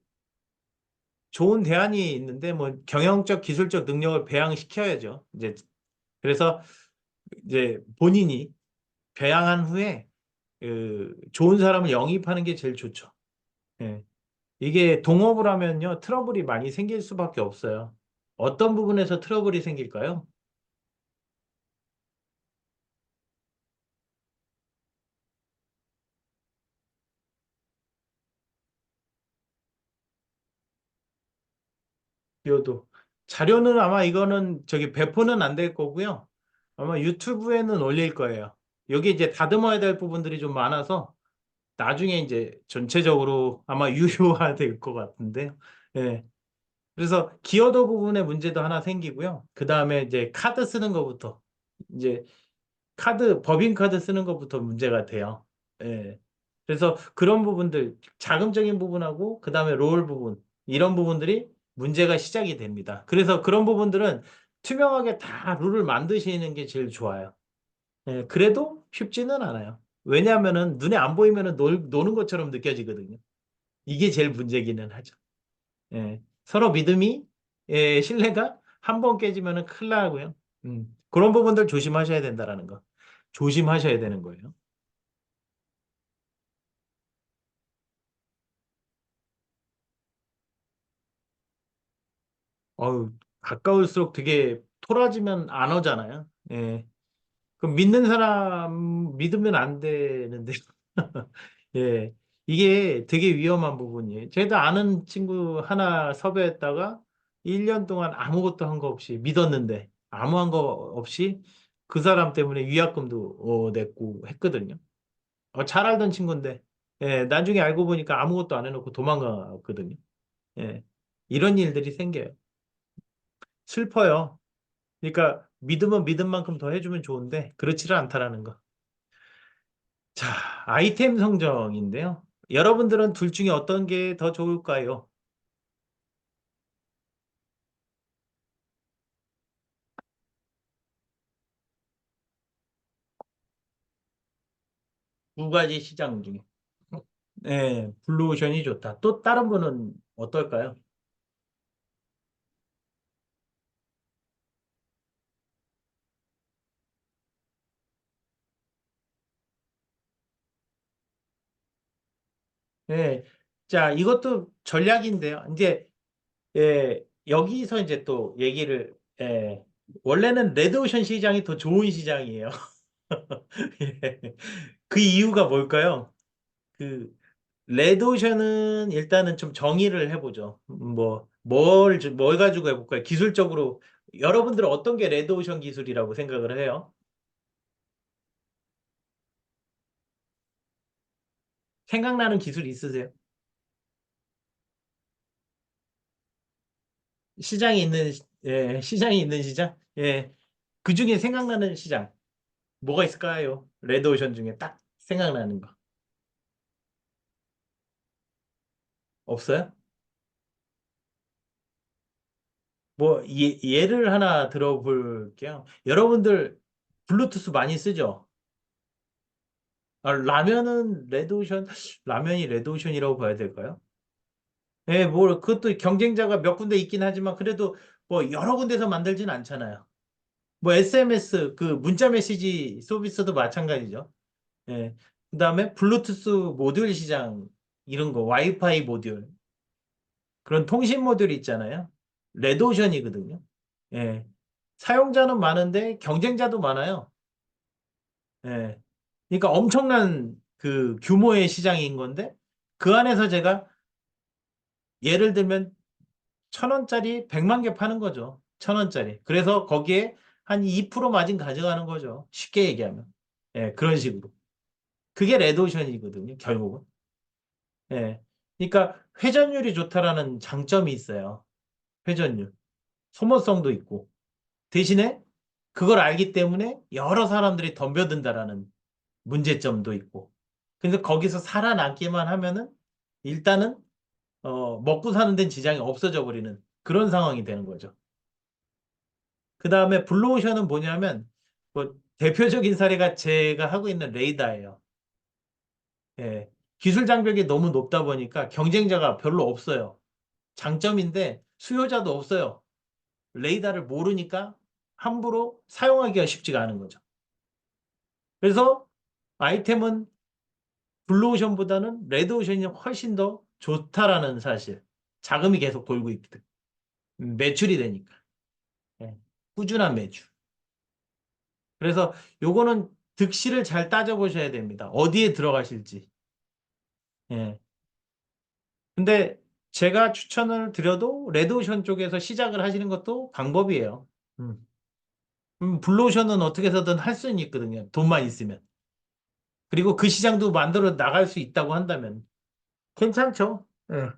좋은 대안이 있는데 뭐 경영적 기술적 능력을 배양시켜야죠. 이제 그래서 이제 본인이 배양한 후에 그 좋은 사람을 영입하는 게 제일 좋죠. 예. 이게 동업을 하면요, 트러블이 많이 생길 수밖에 없어요. 어떤 부분에서 트러블이 생길까요? 비오도. 자료는 아마 이거는 저기 배포는 안 될 거고요. 아마 유튜브에는 올릴 거예요. 여기 이제 다듬어야 될 부분들이 좀 많아서 나중에 이제 전체적으로 아마 유효화될 것 같은데. 예. 그래서 기여도 부분에 문제도 하나 생기고요. 그 다음에 이제 카드 쓰는 것부터 이제 법인카드 쓰는 것부터 문제가 돼요. 예. 그래서 그런 부분들, 자금적인 부분하고 그 다음에 롤 부분, 이런 부분들이 문제가 시작이 됩니다. 그래서 그런 부분들은 투명하게 다 룰을 만드시는 게 제일 좋아요. 예. 그래도 쉽지는 않아요. 왜냐하면은 눈에 안 보이면은 노는 것처럼 느껴지거든요. 이게 제일 문제기는 하죠. 예. 서로 믿음이, 신뢰가 한 번 깨지면은 큰일 나고요. 그런 부분들 조심하셔야 된다라는 거. 조심하셔야 되는 거예요. 가까울수록 되게 토라지면 안 오잖아요. 예. 그럼 믿는 사람 믿으면 안 되는데. 예. 이게 되게 위험한 부분이에요. 제가 아는 친구 하나 섭외했다가 1년 동안 아무것도 한 거 없이 믿었는데 아무 한 거 없이 그 사람 때문에 위약금도 냈고 했거든요. 잘 알던 친구인데 나중에 알고 보니까 아무것도 안 해놓고 도망갔거든요. 예. 이런 일들이 생겨요. 슬퍼요. 그러니까 믿으면 믿은 만큼 더 해주면 좋은데 그렇지를 않다라는 거. 자, 아이템 성정인데요. 여러분들은 둘 중에 어떤 게 더 좋을까요? 두 가지 시장 중에. 네, 블루오션이 좋다. 또 다른 분은 어떨까요? 예. 자, 이것도 전략인데요. 이제, 예. 여기서 이제 또 얘기를, 원래는 레드오션 시장이 더 좋은 시장이에요. 예. 그 이유가 뭘까요? 그 레드오션은 일단은 좀 정의를 해보죠. 뭘 가지고 해볼까요? 기술적으로 여러분들은 어떤 게 레드오션 기술이라고 생각을 해요? 생각나는 기술 있으세요? 시장이 있는 시장이 있는 시장? 예. 그 중에 생각나는 시장 뭐가 있을까요? 레드오션 중에 딱 생각나는 거 없어요? 예를 하나 들어볼게요. 여러분들 블루투스 많이 쓰죠? 라면은 레드오션, 라면이 레드오션이라고 봐야 될까요? 예, 그것도 경쟁자가 몇 군데 있긴 하지만 그래도 뭐 여러 군데서 만들진 않잖아요. 뭐 SMS, 그 문자 메시지 서비스도 마찬가지죠. 예. 그다음에 블루투스 모듈 시장, 이런 거, 와이파이 모듈, 그런 통신 모듈 있잖아요. 레드오션이거든요. 예. 사용자는 많은데 경쟁자도 많아요. 예. 그러니까 엄청난 그 규모의 시장인 건데 그 안에서 제가 예를 들면 1,000원짜리 100만 개 파는 거죠. 1,000원짜리. 그래서 거기에 한 2% 마진 가져가는 거죠. 쉽게 얘기하면. 예, 그런 식으로. 그게 레드오션이거든요, 결국은. 예. 그러니까 회전율이 좋다라는 장점이 있어요. 회전율. 소모성도 있고. 대신에 그걸 알기 때문에 여러 사람들이 덤벼든다라는 문제점도 있고. 근데 거기서 살아남기만 하면은 일단은 먹고 사는 데는 지장이 없어져 버리는 그런 상황이 되는 거죠. 그 다음에 블루오션은 뭐냐면 뭐 대표적인 사례가 제가 하고 있는 레이더예요. 예. 기술 장벽이 너무 높다 보니까 경쟁자가 별로 없어요. 장점인데 수요자도 없어요. 레이더를 모르니까 함부로 사용하기가 쉽지가 않은 거죠. 그래서 아이템은 블루오션보다는 레드오션이 훨씬 더 좋다라는 사실. 자금이 계속 돌고 있거든. 매출이 되니까. 예. 꾸준한 매출. 그래서 요거는 득실을 잘 따져보셔야 됩니다. 어디에 들어가실지. 예. 근데 제가 추천을 드려도 레드오션 쪽에서 시작을 하시는 것도 방법이에요. 음. 블루오션은 어떻게 해서든 할 수는 있거든요. 돈만 있으면. 그리고 그 시장도 만들어 나갈 수 있다고 한다면 괜찮죠. 예.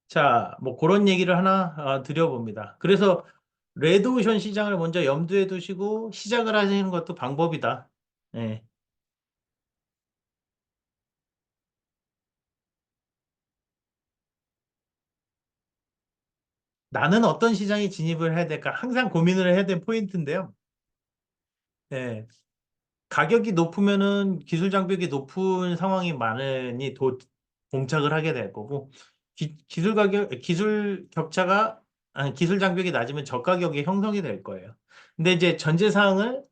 자, 뭐 그런 얘기를 하나 드려봅니다. 그래서 레드오션 시장을 먼저 염두에 두시고 시작을 하시는 것도 방법이다. 예. 나는 어떤 시장에 진입을 해야 될까? 항상 고민을 해야 될 포인트인데요. 예. 가격이 높으면은 기술 장벽이 높은 상황이 많으니 봉착을 하게 될 거고, 기술 격차가, 아니, 기술 장벽이 낮으면 저가격이 형성이 될 거예요. 근데 이제 전제 사항을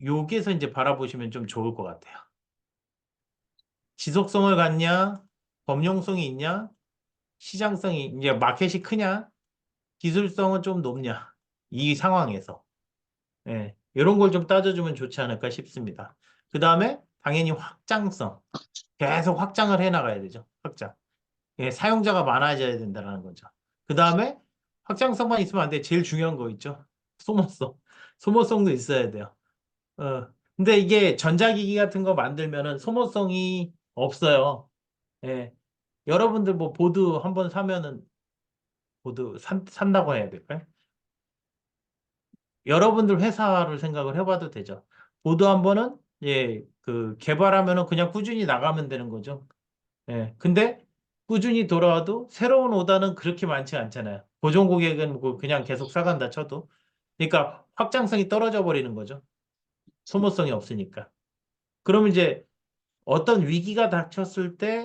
여기에서 이제 바라보시면 좀 좋을 것 같아요. 지속성을 갖냐, 범용성이 있냐, 시장성이, 이제 마켓이 크냐, 기술성은 좀 높냐, 이 상황에서. 예, 이런 걸 좀 따져주면 좋지 않을까 싶습니다. 그 다음에 당연히 확장성. 계속 확장을 해 나가야 되죠. 확장. 예, 사용자가 많아져야 된다는 거죠. 그 다음에 확장성만 있으면 안 돼. 제일 중요한 거 있죠. 소모성. 소모성도 있어야 돼요. 근데 이게 전자기기 같은 거 만들면은 소모성이 없어요. 예. 여러분들 뭐 보드 한번 사면은 산다고 해야 될까요? 여러분들 회사를 생각을 해봐도 되죠. 보드 한 번은 그 개발하면은 그냥 꾸준히 나가면 되는 거죠. 예. 근데 꾸준히 돌아와도 새로운 오다는 그렇게 많지 않잖아요. 고정 고객은 뭐 그냥 계속 사간다 쳐도. 그러니까 확장성이 떨어져 버리는 거죠. 소모성이 없으니까. 그러면 이제 어떤 위기가 닥쳤을 때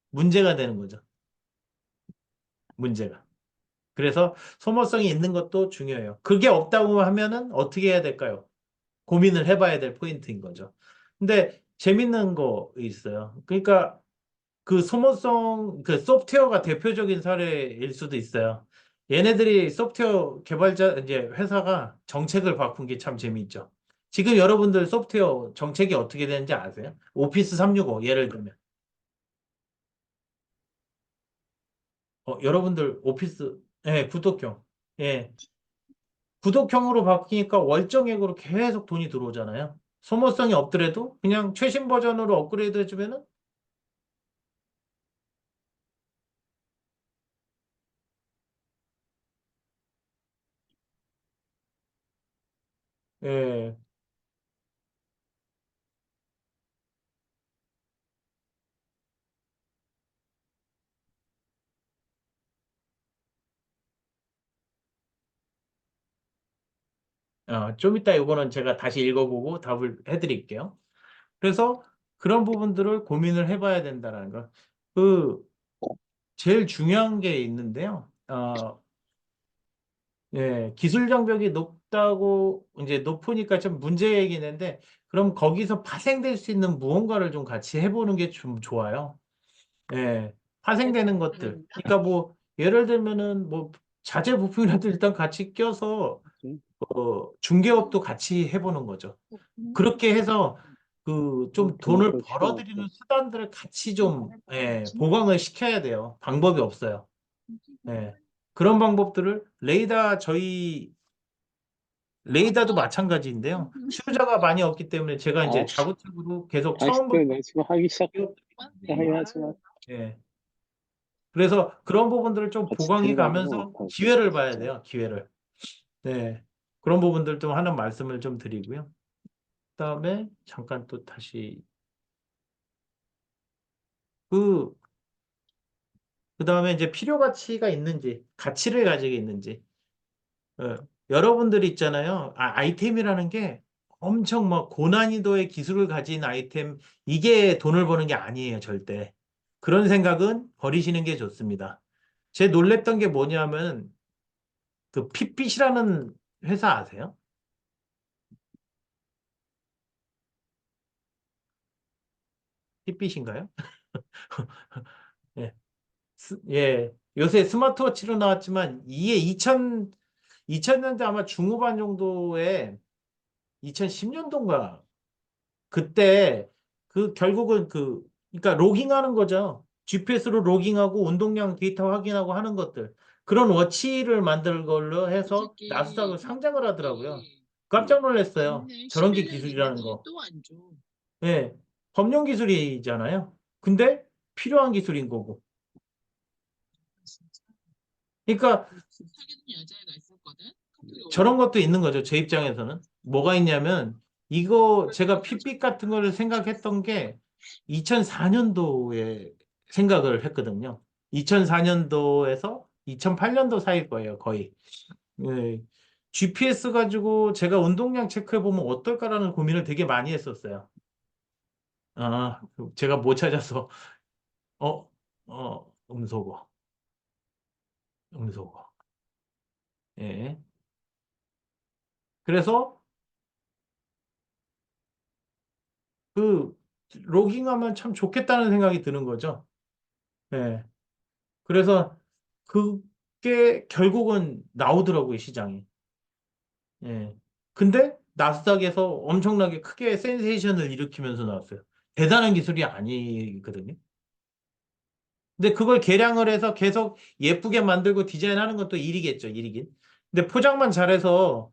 문제가 되는 거죠. 문제가. 그래서 소모성이 있는 것도 중요해요. 그게 없다고 하면은 어떻게 해야 될까요? 고민을 해봐야 될 포인트인 거죠. 근데 재밌는 거 있어요. 그러니까 그 소모성, 그 소프트웨어가 대표적인 사례일 수도 있어요. 얘네들이 소프트웨어 개발자, 이제 회사가 정책을 바꾼 게 참 재미있죠. 지금 여러분들 소프트웨어 정책이 어떻게 되는지 아세요? 오피스 365 예를 들면. 여러분들 오피스, 예, 구독형. 예, 구독형으로 바뀌니까 월정액으로 계속 돈이 들어오잖아요. 소모성이 없더라도 그냥 최신 버전으로 업그레이드 해주면은, 예, 좀 이따 이거는 제가 다시 읽어보고 답을 해드릴게요. 그래서 그런 부분들을 고민을 해봐야 된다는 거. 그, 제일 중요한 게 있는데요. 예, 기술 장벽이 높다고, 이제 높으니까 좀 문제이긴 한데, 그럼 거기서 파생될 수 있는 무언가를 좀 같이 해보는 게 좀 좋아요. 예, 파생되는 것들. 그러니까 뭐, 예를 들면은 뭐, 자재 부품이라도 일단 같이 껴서, 중개업도 같이 해보는 거죠. 그렇게 해서 그 좀 돈을 벌어들이는 수단들을 같이 좀 보강을 시켜야 돼요. 방법이 없어요. 예. 그런 방법들을 저희 레이더도 마찬가지인데요. 수요자가 많이 없기 때문에 제가 이제 자구책으로 계속 처음부터 네, 지금 하기 시작하긴 있거든요. 하지만 예. 그래서 그런 부분들을 좀 같이 보강해 들어가는 건 가면서 못하겠어요. 기회를 봐야 진짜. 돼요. 기회를. 네. 그런 부분들 좀 하는 말씀을 좀 드리고요. 그다음에 잠깐 또 다시 그 그다음에 이제 필요 가치가 있는지, 가치를 가지고 있는지. 여러분들이 있잖아요. 아이템이라는 게 엄청 막 고난이도의 기술을 가진 아이템, 이게 돈을 버는 게 아니에요, 절대. 그런 생각은 버리시는 게 좋습니다. 제 놀랬던 게 뭐냐면, 그 핏빛이라는 회사 아세요? 핏빛인가요? 예. 예. 요새 스마트워치로 나왔지만, 이게 2000년대 아마 중후반 정도에 2010년도인가 그때 결국은 그러니까 로깅하는 거죠. GPS로 로깅하고 운동량 데이터 확인하고 하는 것들. 그런 워치를 만들 걸로 해서 나스닥을 상장을 하더라고요. 깜짝 놀랐어요. 저런 게 기술이라는 거. 예. 검용 기술이잖아요. 근데 필요한 기술인 거고. 그러니까 저런 것도 있는 거죠. 제 입장에서는. 뭐가 있냐면, 이거 제가 핏빛 같은 거를 생각했던 게 2004년도에 생각을 했거든요. 2004년도에서 2008년도 사이일 거예요, 거의. 예. GPS 가지고 제가 운동량 체크해 보면 어떨까라는 고민을 되게 많이 했었어요. 제가 못 찾아서, 어, 음소거, 음소거. 예. 그래서 그, 로깅하면 참 좋겠다는 생각이 드는 거죠. 예. 그래서 그게 결국은 나오더라고요, 시장에. 예. 근데 나스닥에서 엄청나게 크게 센세이션을 일으키면서 나왔어요. 대단한 기술이 아니거든요. 근데 그걸 개량을 해서 계속 예쁘게 만들고 디자인하는 것도 일이겠죠, 일이긴. 근데 포장만 잘해서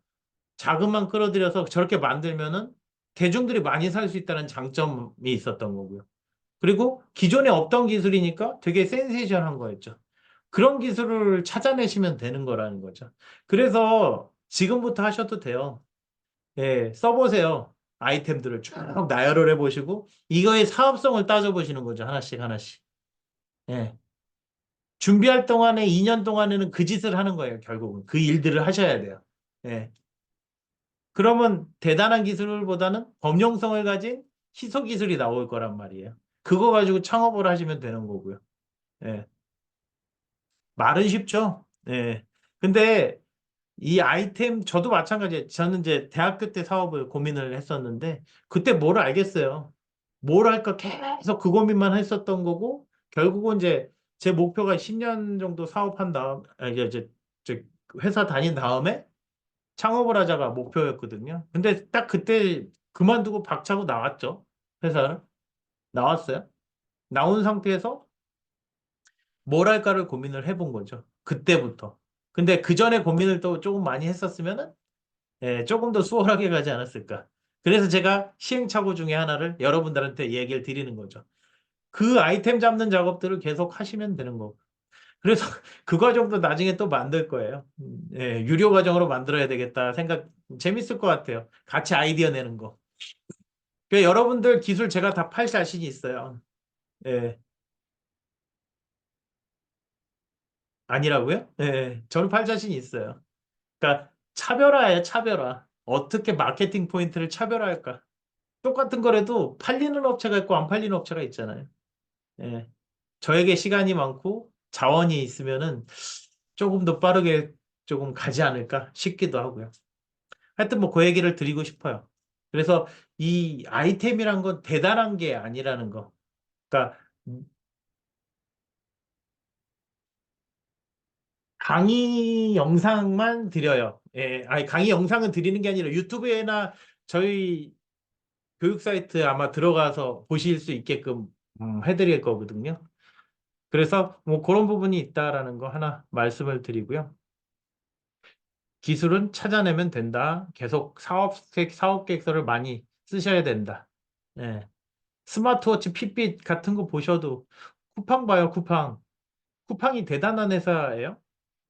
자금만 끌어들여서 저렇게 만들면은 대중들이 많이 살 수 있다는 장점이 있었던 거고요. 그리고 기존에 없던 기술이니까 되게 센세이션한 거였죠. 그런 기술을 찾아내시면 되는 거라는 거죠. 그래서 지금부터 하셔도 돼요. 예, 써보세요. 아이템들을 쭉 나열을 해보시고, 이거의 사업성을 따져보시는 거죠. 하나씩, 하나씩. 예. 준비할 동안에 2년 동안에는 그 짓을 하는 거예요. 결국은. 그 일들을 하셔야 돼요. 예. 그러면 대단한 기술보다는 범용성을 가진 희소 기술이 나올 거란 말이에요. 그거 가지고 창업을 하시면 되는 거고요. 예. 말은 쉽죠. 예. 근데 이 아이템 저도 마찬가지예요. 저는 이제 대학교 때 사업을 고민을 했었는데 그때 뭘 알겠어요. 뭘 할까 계속 그 고민만 했었던 거고 결국은 이제 제 목표가 10년 정도 사업한 다음, 이제 회사 다닌 다음에 창업을 하자가 목표였거든요. 근데 딱 그때 그만두고 박차고 나왔죠. 회사를. 나왔어요. 나온 상태에서 뭘 할까를 고민을 해본 거죠. 그때부터. 근데 그 전에 고민을 또 조금 많이 했었으면은, 예, 조금 더 수월하게 가지 않았을까. 그래서 제가 시행착오 중에 하나를 여러분들한테 얘기를 드리는 거죠. 그 아이템 잡는 작업들을 계속 하시면 되는 거고. 그래서 그 과정도 나중에 또 만들 거예요. 예, 유료 과정으로 만들어야 되겠다 생각, 재밌을 것 같아요. 같이 아이디어 내는 거. 그 여러분들 기술 제가 다 팔 자신이 있어요. 예, 아니라고요? 예, 저는 팔 자신이 있어요. 그러니까 차별화예요, 차별화. 어떻게 마케팅 포인트를 차별화할까? 똑같은 거라도 팔리는 업체가 있고 안 팔리는 업체가 있잖아요. 예. 저에게 시간이 많고 자원이 있으면은 조금 더 빠르게 조금 가지 않을까 싶기도 하고요. 하여튼 뭐 그 얘기를 드리고 싶어요. 그래서 이 아이템이란 건 대단한 게 아니라는 거. 그러니까 강의 영상만 드려요. 예, 아니 강의 영상은 드리는 게 아니라 유튜브에나 저희 교육 사이트 아마 들어가서 보실 수 있게끔 해드릴 거거든요. 그래서 뭐 그런 부분이 있다라는 거 하나 말씀을 드리고요. 기술은 찾아내면 된다. 계속 사업 계획서를 많이 쓰셔야 된다. 예. 스마트워치, 핏빛 같은 거 보셔도 쿠팡 봐요, 쿠팡. 쿠팡이 대단한 회사예요.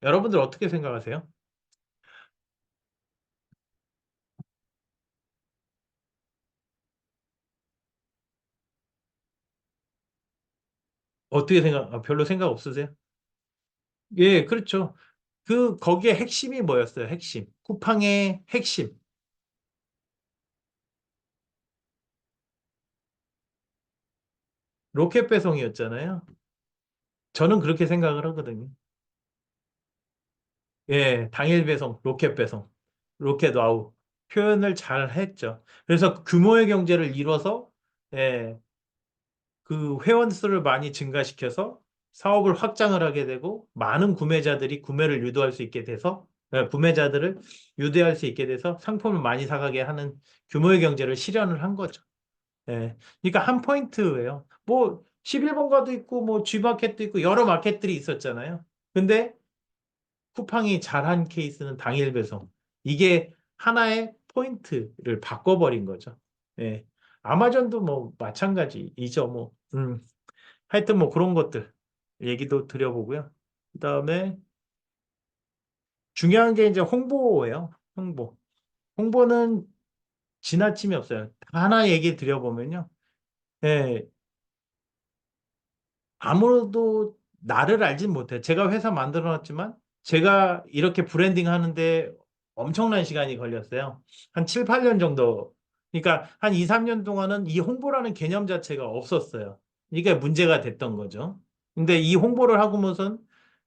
여러분들 어떻게 생각하세요? 어떻게 별로 생각 없으세요? 예, 그렇죠. 거기에 핵심이 뭐였어요? 핵심. 쿠팡의 핵심. 로켓 배송이었잖아요. 저는 그렇게 생각을 하거든요. 예, 당일 배송, 로켓 배송, 로켓 와우. 표현을 잘 했죠. 그래서 규모의 경제를 이뤄서, 예, 그 회원 수를 많이 증가시켜서 사업을 확장을 하게 되고, 많은 구매자들이 구매를 유도할 수 있게 돼서, 예, 구매자들을 유도할 수 있게 돼서 상품을 많이 사가게 하는 규모의 경제를 실현을 한 거죠. 예. 그러니까 한 포인트예요. 뭐, 11번가도 있고, 뭐, G마켓도 있고, 여러 마켓들이 있었잖아요. 근데 쿠팡이 잘한 케이스는 당일 배송. 이게 하나의 포인트를 바꿔버린 거죠. 예. 아마존도 뭐 마찬가지이죠. 뭐. 하여튼 뭐 그런 것들 얘기도 드려보고요. 그다음에 중요한 게 이제 홍보예요. 홍보. 홍보는 지나침이 없어요. 하나 얘기 드려보면요. 예, 아무도 나를 알진 못해. 제가 회사 만들어 놨지만 제가 이렇게 브랜딩 하는데 엄청난 시간이 걸렸어요. 한 7, 8년 정도. 그러니까 한 2, 3년 동안은 이 홍보라는 개념 자체가 없었어요. 이게 문제가 됐던 거죠. 근데 이 홍보를 하고서는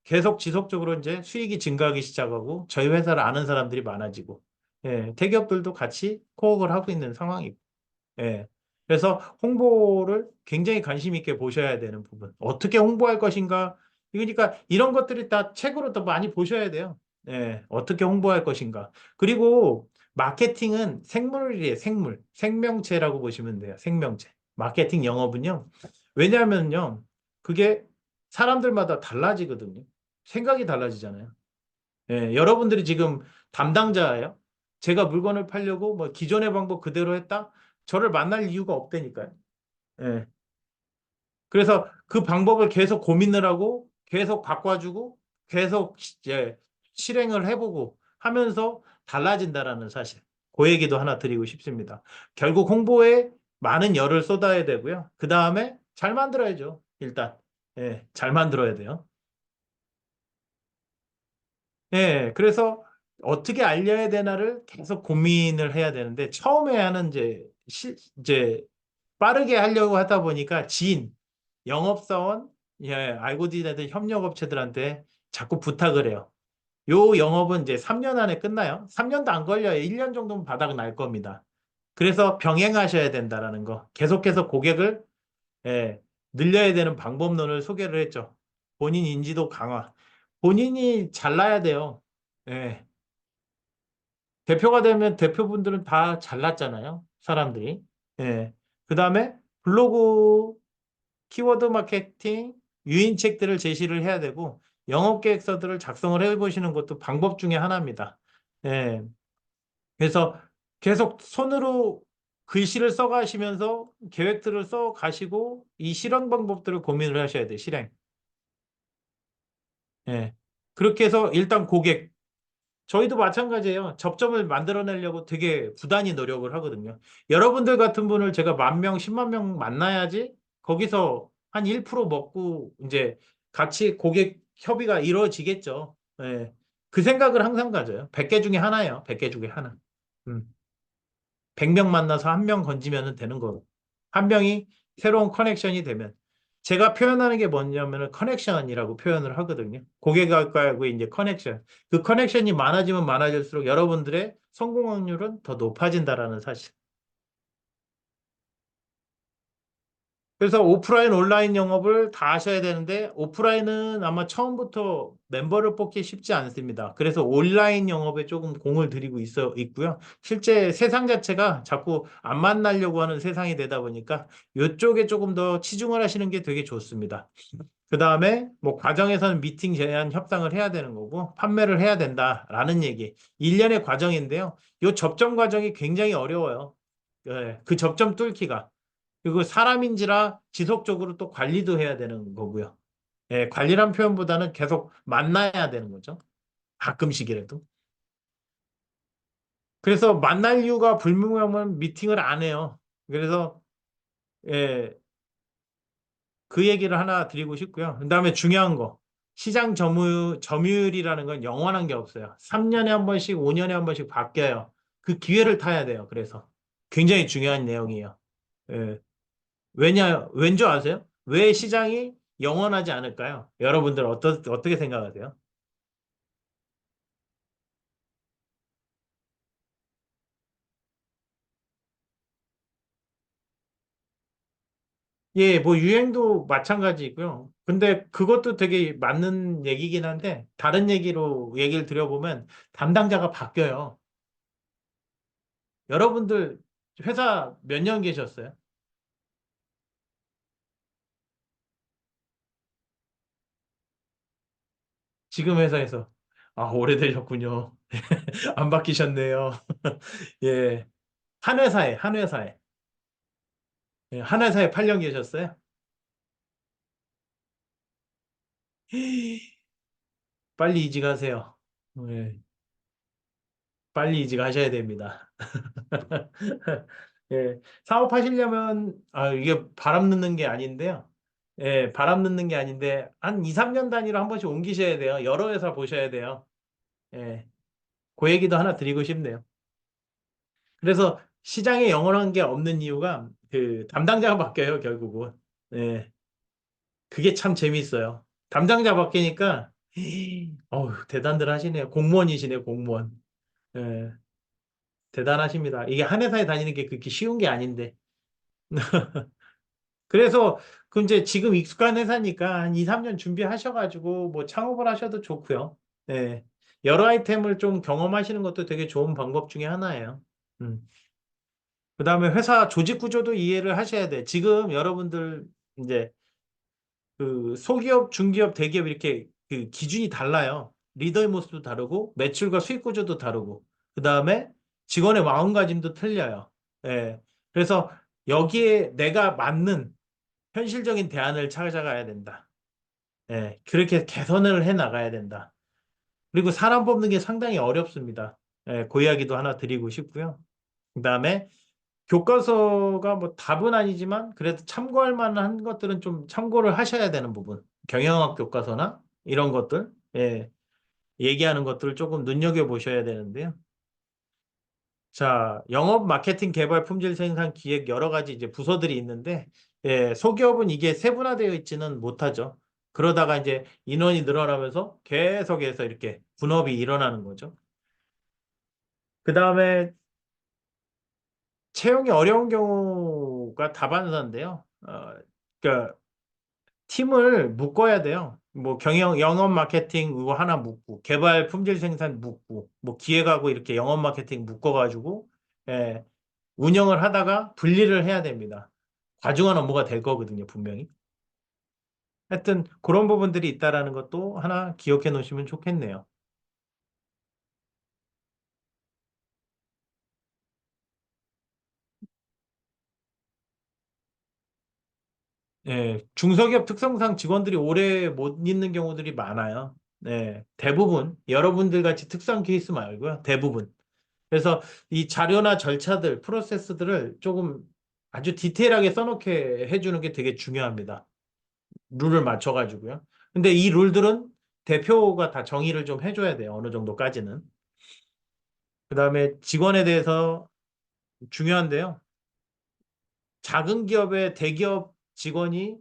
계속 지속적으로 이제 수익이 증가하기 시작하고 저희 회사를 아는 사람들이 많아지고 예, 대기업들도 같이 코업을 하고 있는 상황이고 예. 그래서 홍보를 굉장히 관심 있게 보셔야 되는 부분. 어떻게 홍보할 것인가? 그러니까 이런 것들이 다 책으로 더 많이 보셔야 돼요. 예. 어떻게 홍보할 것인가? 그리고 마케팅은 생물이에요, 생물. 생명체라고 보시면 돼요. 생명체. 마케팅 영업은요. 왜냐하면요. 그게 사람들마다 달라지거든요. 생각이 달라지잖아요. 예, 여러분들이 지금 담당자예요. 제가 물건을 팔려고 뭐 기존의 방법 그대로 했다? 저를 만날 이유가 없다니까요. 예. 그래서 그 방법을 계속 고민을 하고 계속 바꿔주고 계속 이제 실행을 해보고 하면서 달라진다라는 사실. 그 얘기도 하나 드리고 싶습니다. 결국 홍보에 많은 열을 쏟아야 되고요. 그 다음에 잘 만들어야죠. 일단. 예, 잘 만들어야 돼요. 예, 그래서 어떻게 알려야 되나를 계속 고민을 해야 되는데, 처음에 하는 이제 빠르게 하려고 하다 보니까 영업사원, 예, 알고 지내던 협력업체들한테 자꾸 부탁을 해요. 요 영업은 이제 3년 안에 끝나요. 3년도 안 걸려요. 1년 정도면 바닥 날 겁니다. 그래서 병행하셔야 된다라는 거. 계속해서 고객을, 예, 늘려야 되는 방법론을 소개를 했죠. 본인 인지도 강화. 본인이 잘나야 돼요. 예. 대표가 되면 대표분들은 다 잘났잖아요. 사람들이. 예. 그 다음에 블로그 키워드 마케팅, 유인책들을 제시를 해야 되고, 영업 계획서들을 작성을 해보시는 것도 방법 중에 하나입니다. 예. 그래서 계속 손으로 글씨를 써가시면서 계획들을 써가시고, 이 실행 방법들을 고민을 하셔야 돼요. 실행. 예. 그렇게 해서 일단 고객, 저희도 마찬가지예요. 접점을 만들어내려고 되게 부단히 노력을 하거든요. 여러분들 같은 분을 제가 10,000명, 100,000명 만나야지 거기서 한 1% 먹고 이제 같이 고객 협의가 이루어지겠죠. 예. 그 생각을 항상 가져요. 100개 중에 하나예요. 100개 중에 하나. 음. 100명 만나서 한 명 건지면 되는 거고. 한 명이 새로운 커넥션이 되면. 제가 표현하는 게 뭐냐면은 커넥션이라고 표현을 하거든요. 고객과의 이제 커넥션. 그 커넥션이 많아지면 많아질수록 여러분들의 성공 확률은 더 높아진다라는 사실. 그래서 오프라인, 온라인 영업을 다 하셔야 되는데 오프라인은 아마 처음부터 멤버를 뽑기 쉽지 않습니다. 그래서 온라인 영업에 조금 공을 들이고 있고요. 실제 세상 자체가 자꾸 안 만나려고 하는 세상이 되다 보니까 이쪽에 조금 더 치중을 하시는 게 되게 좋습니다. 그 다음에 뭐 과정에서는 미팅 제안 협상을 해야 되는 거고 판매를 해야 된다라는 얘기. 일련의 과정인데요. 이 접점 과정이 굉장히 어려워요. 예, 그 접점 뚫기가. 그리고 사람인지라 지속적으로 또 관리도 해야 되는 거고요. 예, 관리란 표현보다는 계속 만나야 되는 거죠. 가끔씩이라도. 그래서 만날 이유가 불분명하면 미팅을 안 해요. 그래서 예, 그 얘기를 하나 드리고 싶고요. 그다음에 중요한 거. 시장 점유율이라는 건 영원한 게 없어요. 3년에 한 번씩, 5년에 한 번씩 바뀌어요. 그 기회를 타야 돼요. 그래서 굉장히 중요한 내용이에요. 예. 왠줄 아세요? 왜 시장이 영원하지 않을까요? 여러분들 어떻게 생각하세요? 예, 뭐 유행도 마찬가지고요. 근데 그것도 되게 맞는 얘기긴 한데 다른 얘기로 얘기를 드려보면 담당자가 바뀌어요. 여러분들 회사 몇 년 계셨어요? 지금 회사에서. 아, 오래되셨군요. 안 바뀌셨네요. 예. 한 회사에. 예, 한 회사에 8년 계셨어요? 빨리 이직하세요. 예. 빨리 이직하셔야 됩니다. 예, 사업하시려면, 이게 바람 넣는 게 아닌데요. 예, 바람 넣는 게 아닌데, 한 2, 3년 단위로 한 번씩 옮기셔야 돼요. 여러 회사 보셔야 돼요. 예, 그 얘기도 하나 드리고 싶네요. 그래서 시장에 영원한 게 없는 이유가 그 담당자가 바뀌어요, 결국은. 예, 그게 참 재밌어요. 담당자 바뀌니까, 어우, 대단들 하시네요. 공무원이시네요, 공무원. 예, 대단하십니다. 이게 한 회사에 다니는 게 그렇게 쉬운 게 아닌데. 그래서 그 이제 지금 익숙한 회사니까 한 2, 3년 준비하셔가지고 뭐 창업을 하셔도 좋고요. 네. 여러 아이템을 좀 경험하시는 것도 되게 좋은 방법 중에 하나예요. 음. 그다음에 회사 조직 구조도 이해를 하셔야 돼. 지금 여러분들 이제 그 소기업, 중기업, 대기업 이렇게 그 기준이 달라요. 리더의 모습도 다르고 매출과 수익 구조도 다르고 그다음에 직원의 마음가짐도 틀려요. 예. 그래서 여기에 내가 맞는 현실적인 대안을 찾아가야 된다. 예, 그렇게 개선을 해 나가야 된다. 그리고 사람 뽑는 게 상당히 어렵습니다. 예, 그 이야기도 하나 드리고 싶고요. 그다음에 교과서가 뭐 답은 아니지만 그래도 참고할 만한 것들은 좀 참고를 하셔야 되는 부분. 경영학 교과서나 이런 것들, 예, 얘기하는 것들을 조금 눈여겨보셔야 되는데요. 자, 영업, 마케팅, 개발, 품질, 생산, 기획 여러 가지 이제 부서들이 있는데, 예, 소기업은 이게 세분화되어 있지는 못하죠. 그러다가 이제 인원이 늘어나면서 계속해서 이렇게 분업이 일어나는 거죠. 그 다음에 채용이 어려운 경우가 다반사인데요. 그러니까 팀을 묶어야 돼요. 뭐 영업 마케팅 이거 하나 묶고, 개발 품질 생산 묶고, 뭐 기획하고 이렇게 영업 마케팅 묶어가지고, 예, 운영을 하다가 분리를 해야 됩니다. 과중한 업무가 될 거거든요, 분명히. 하여튼 그런 부분들이 있다라는 것도 하나 기억해 놓으시면 좋겠네요. 예, 중소기업 특성상 직원들이 오래 못 있는 경우들이 많아요. 네, 대부분 여러분들 같이 특성 케이스 말고요. 대부분. 그래서 이 자료나 절차들, 프로세스들을 조금 아주 디테일하게 써놓게 해주는 게 되게 중요합니다. 룰을 맞춰가지고요. 근데 이 룰들은 대표가 다 정의를 좀 해줘야 돼요. 어느 정도까지는. 그다음에 직원에 대해서 중요한데요. 작은 기업의 대기업 직원이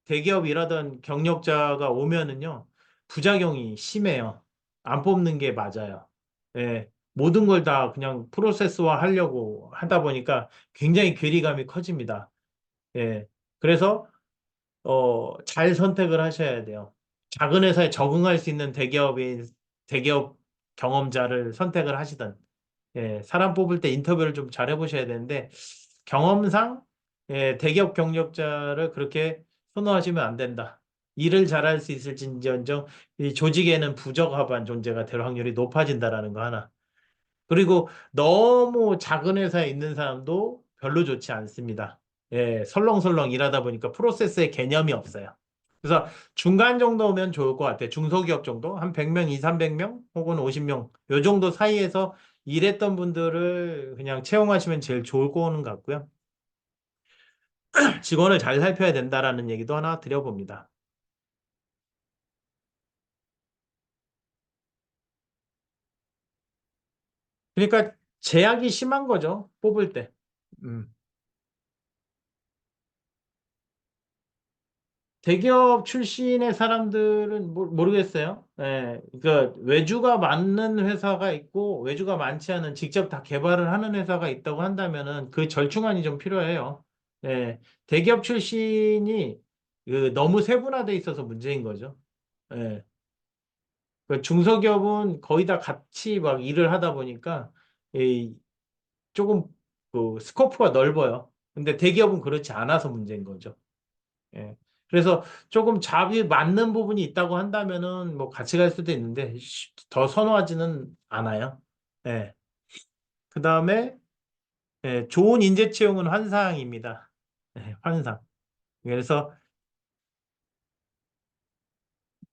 대기업 일하던 경력자가 오면은요, 부작용이 심해요. 안 뽑는 게 맞아요. 예, 모든 걸 다 그냥 프로세스화 하려고 하다 보니까 굉장히 괴리감이 커집니다. 예, 그래서, 잘 선택을 하셔야 돼요. 작은 회사에 적응할 수 있는 대기업 경험자를 선택을 하시든, 예, 사람 뽑을 때 인터뷰를 좀 잘 해보셔야 되는데, 경험상, 예, 대기업 경력자를 그렇게 선호하시면 안 된다. 일을 잘할 수 있을진지언정, 이 조직에는 부적합한 존재가 될 확률이 높아진다라는 거 하나. 그리고 너무 작은 회사에 있는 사람도 별로 좋지 않습니다. 예, 설렁설렁 일하다 보니까 프로세스의 개념이 없어요. 그래서 중간 정도면 좋을 것 같아요. 중소기업 정도? 한 100명, 2, 300명? 혹은 50명. 요 정도 사이에서 일했던 분들을 그냥 채용하시면 제일 좋을 거는 같고요. 직원을 잘 살펴야 된다라는 얘기도 하나 드려봅니다. 그러니까 제약이 심한 거죠. 뽑을 때. 음. 대기업 출신의 사람들은 모르겠어요. 예, 그러니까 외주가 많은 회사가 있고 외주가 많지 않은 직접 다 개발을 하는 회사가 있다고 한다면은 그 절충안이 좀 필요해요. 예, 대기업 출신이 그 너무 세분화돼 있어서 문제인 거죠. 예, 그 중소기업은 거의 다 같이 막 일을 하다 보니까 이 조금 그 스코프가 넓어요. 근데 대기업은 그렇지 않아서 문제인 거죠. 예. 그래서 조금 잡이 맞는 부분이 있다고 한다면은 뭐 같이 갈 수도 있는데 더 선호하지는 않아요. 예. 그다음에 예, 좋은 인재 채용은 환상입니다. 예, 환상. 그래서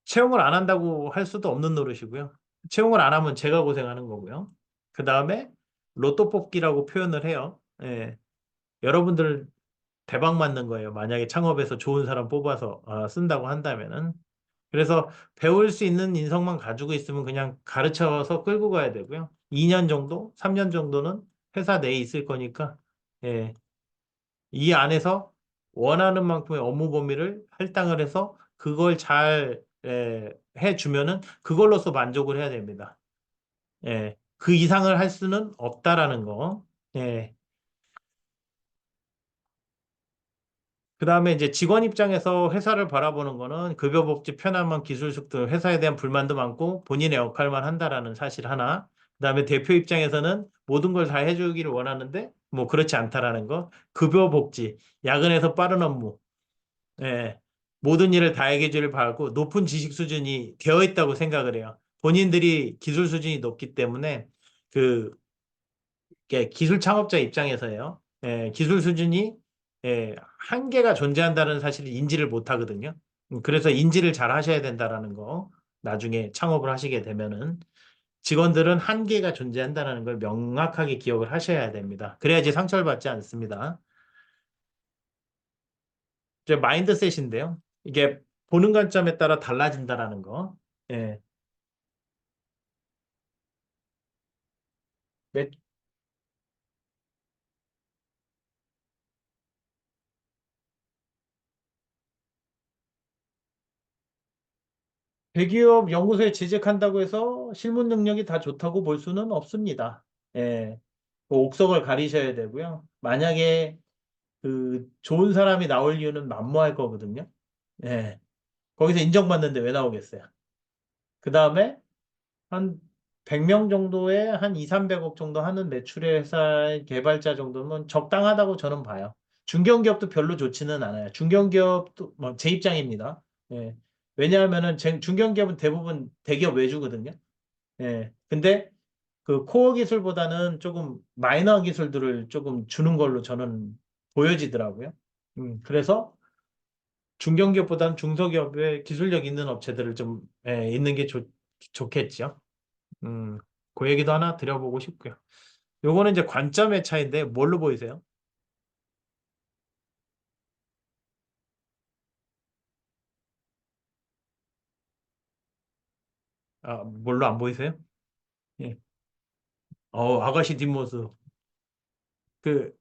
채용을 안 한다고 할 수도 없는 노릇이고요. 채용을 안 하면 제가 고생하는 거고요. 그다음에 로또 뽑기라고 표현을 해요. 예. 여러분들 대박 맞는 거예요. 만약에 창업에서 좋은 사람 뽑아서 쓴다고 한다면은. 그래서 배울 수 있는 인성만 가지고 있으면 그냥 가르쳐서 끌고 가야 되고요. 2년 정도, 3년 정도는 회사 내에 있을 거니까, 예, 이 안에서 원하는 만큼의 업무 범위를 할당을 해서 그걸 잘, 해주면은 그걸로서 만족을 해야 됩니다. 예, 그 이상을 할 수는 없다라는 거. 예. 그 다음에 이제 직원 입장에서 회사를 바라보는 거는 급여 복지 편함한 기술 숙도 회사에 대한 불만도 많고 본인의 역할만 한다라는 사실 하나. 그 다음에 대표 입장에서는 모든 걸 다 해주기를 원하는데 뭐 그렇지 않다라는 거. 급여 복지, 야근에서 빠른 업무, 예. 모든 일을 다 해주기를 바라고 높은 지식 수준이 되어 있다고 생각을 해요. 본인들이 기술 수준이 높기 때문에 그 기술 창업자 입장에서요. 예, 기술 수준이 한계가 존재한다는 사실을 인지를 못 하거든요. 그래서 인지를 잘 하셔야 된다라는 거. 나중에 창업을 하시게 되면은 직원들은 한계가 존재한다는 걸 명확하게 기억을 하셔야 됩니다. 그래야지 상처를 받지 않습니다. 이제 마인드셋인데요. 이게 보는 관점에 따라 달라진다라는 거. 예. 대기업 연구소에 재직한다고 해서 실무 능력이 다 좋다고 볼 수는 없습니다. 예. 그 옥석을 가리셔야 되고요. 만약에 그 좋은 사람이 나올 이유는 만무할 거거든요. 예. 거기서 인정받는데 왜 나오겠어요? 그 다음에 한 100명 정도에 한 2, 300억 정도 하는 매출의 회사의 개발자 정도면 적당하다고 저는 봐요. 중견기업도 별로 좋지는 않아요. 중견기업도 뭐 제 입장입니다. 예. 왜냐하면은 중견기업은 대부분 대기업 외주거든요. 예. 근데 그 코어 기술보다는 조금 마이너 기술들을 조금 주는 걸로 저는 보여지더라고요. 그래서 중견기업보다는 중소기업에 기술력 있는 업체들을 좀 있는 게 좋겠죠. 음, 그 얘기도 하나 드려보고 싶고요. 요거는 이제 관점의 차이인데 뭘로 보이세요? 아, 뭘로 안 보이세요? 예. 아가씨 뒷모습. 그,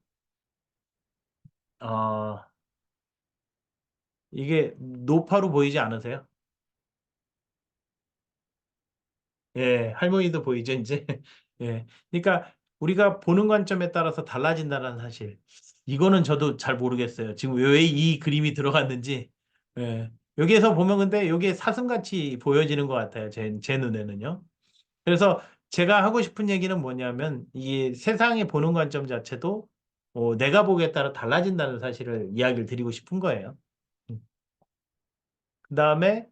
어, 이게 노파로 보이지 않으세요? 예, 할머니도 보이죠, 이제? 예. 그러니까 우리가 보는 관점에 따라서 달라진다는 사실. 이거는 저도 잘 모르겠어요. 지금 왜 이 그림이 들어갔는지. 예. 여기에서 보면 근데 여기에 사슴같이 보여지는 것 같아요. 제 눈에는요. 그래서 제가 하고 싶은 얘기는 뭐냐면 이 세상에 보는 관점 자체도 내가 보기에 따라 달라진다는 사실을 이야기를 드리고 싶은 거예요. 그 다음에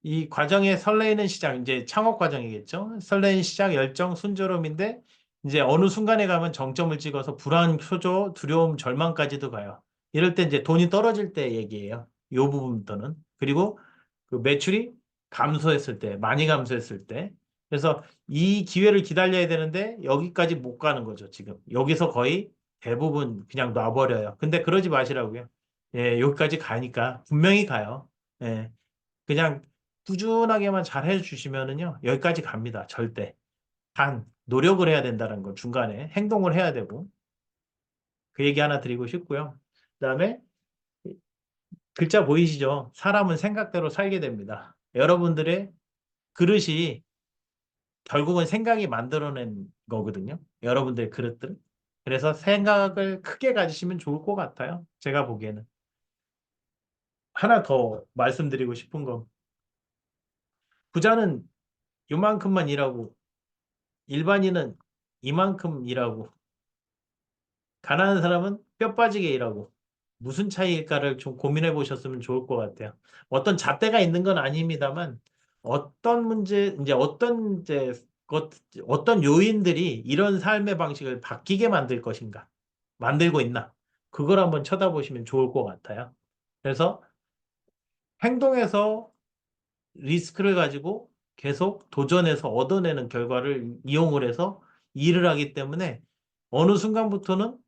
이 과정에 설레이는 시작, 이제 창업 과정이겠죠. 설레이는 시작, 열정, 순조로움인데, 이제 어느 순간에 가면 정점을 찍어서 불안, 초조, 두려움, 절망까지도 가요. 이럴 때 이제 돈이 떨어질 때 얘기예요. 이 부분부터는. 그리고 그 매출이 감소했을 때, 많이 감소했을 때. 그래서 이 기회를 기다려야 되는데, 여기까지 못 가는 거죠, 지금. 여기서 거의 대부분 그냥 놔버려요. 근데 그러지 마시라고요. 예, 여기까지 가니까 분명히 가요. 예. 그냥 꾸준하게만 잘 해주시면은요, 여기까지 갑니다. 절대. 단, 노력을 해야 된다는 거, 중간에 행동을 해야 되고, 그 얘기 하나 드리고 싶고요. 그다음에 글자 보이시죠? 사람은 생각대로 살게 됩니다. 여러분들의 그릇이 결국은 생각이 만들어낸 거거든요. 여러분들의 그릇들. 그래서 생각을 크게 가지시면 좋을 것 같아요. 제가 보기에는. 하나 더 말씀드리고 싶은 건, 부자는 요만큼만 일하고, 일반인은 이만큼 일하고, 가난한 사람은 뼈 빠지게 일하고, 무슨 차이일까를 좀 고민해 보셨으면 좋을 것 같아요. 어떤 잣대가 있는 건 아닙니다만, 어떤 문제, 이제 것, 어떤 요인들이 이런 삶의 방식을 바뀌게 만들 것인가, 만들고 있나, 그걸 한번 쳐다보시면 좋을 것 같아요. 그래서 행동에서 리스크를 가지고 계속 도전해서 얻어내는 결과를 이용을 해서 일을 하기 때문에 어느 순간부터는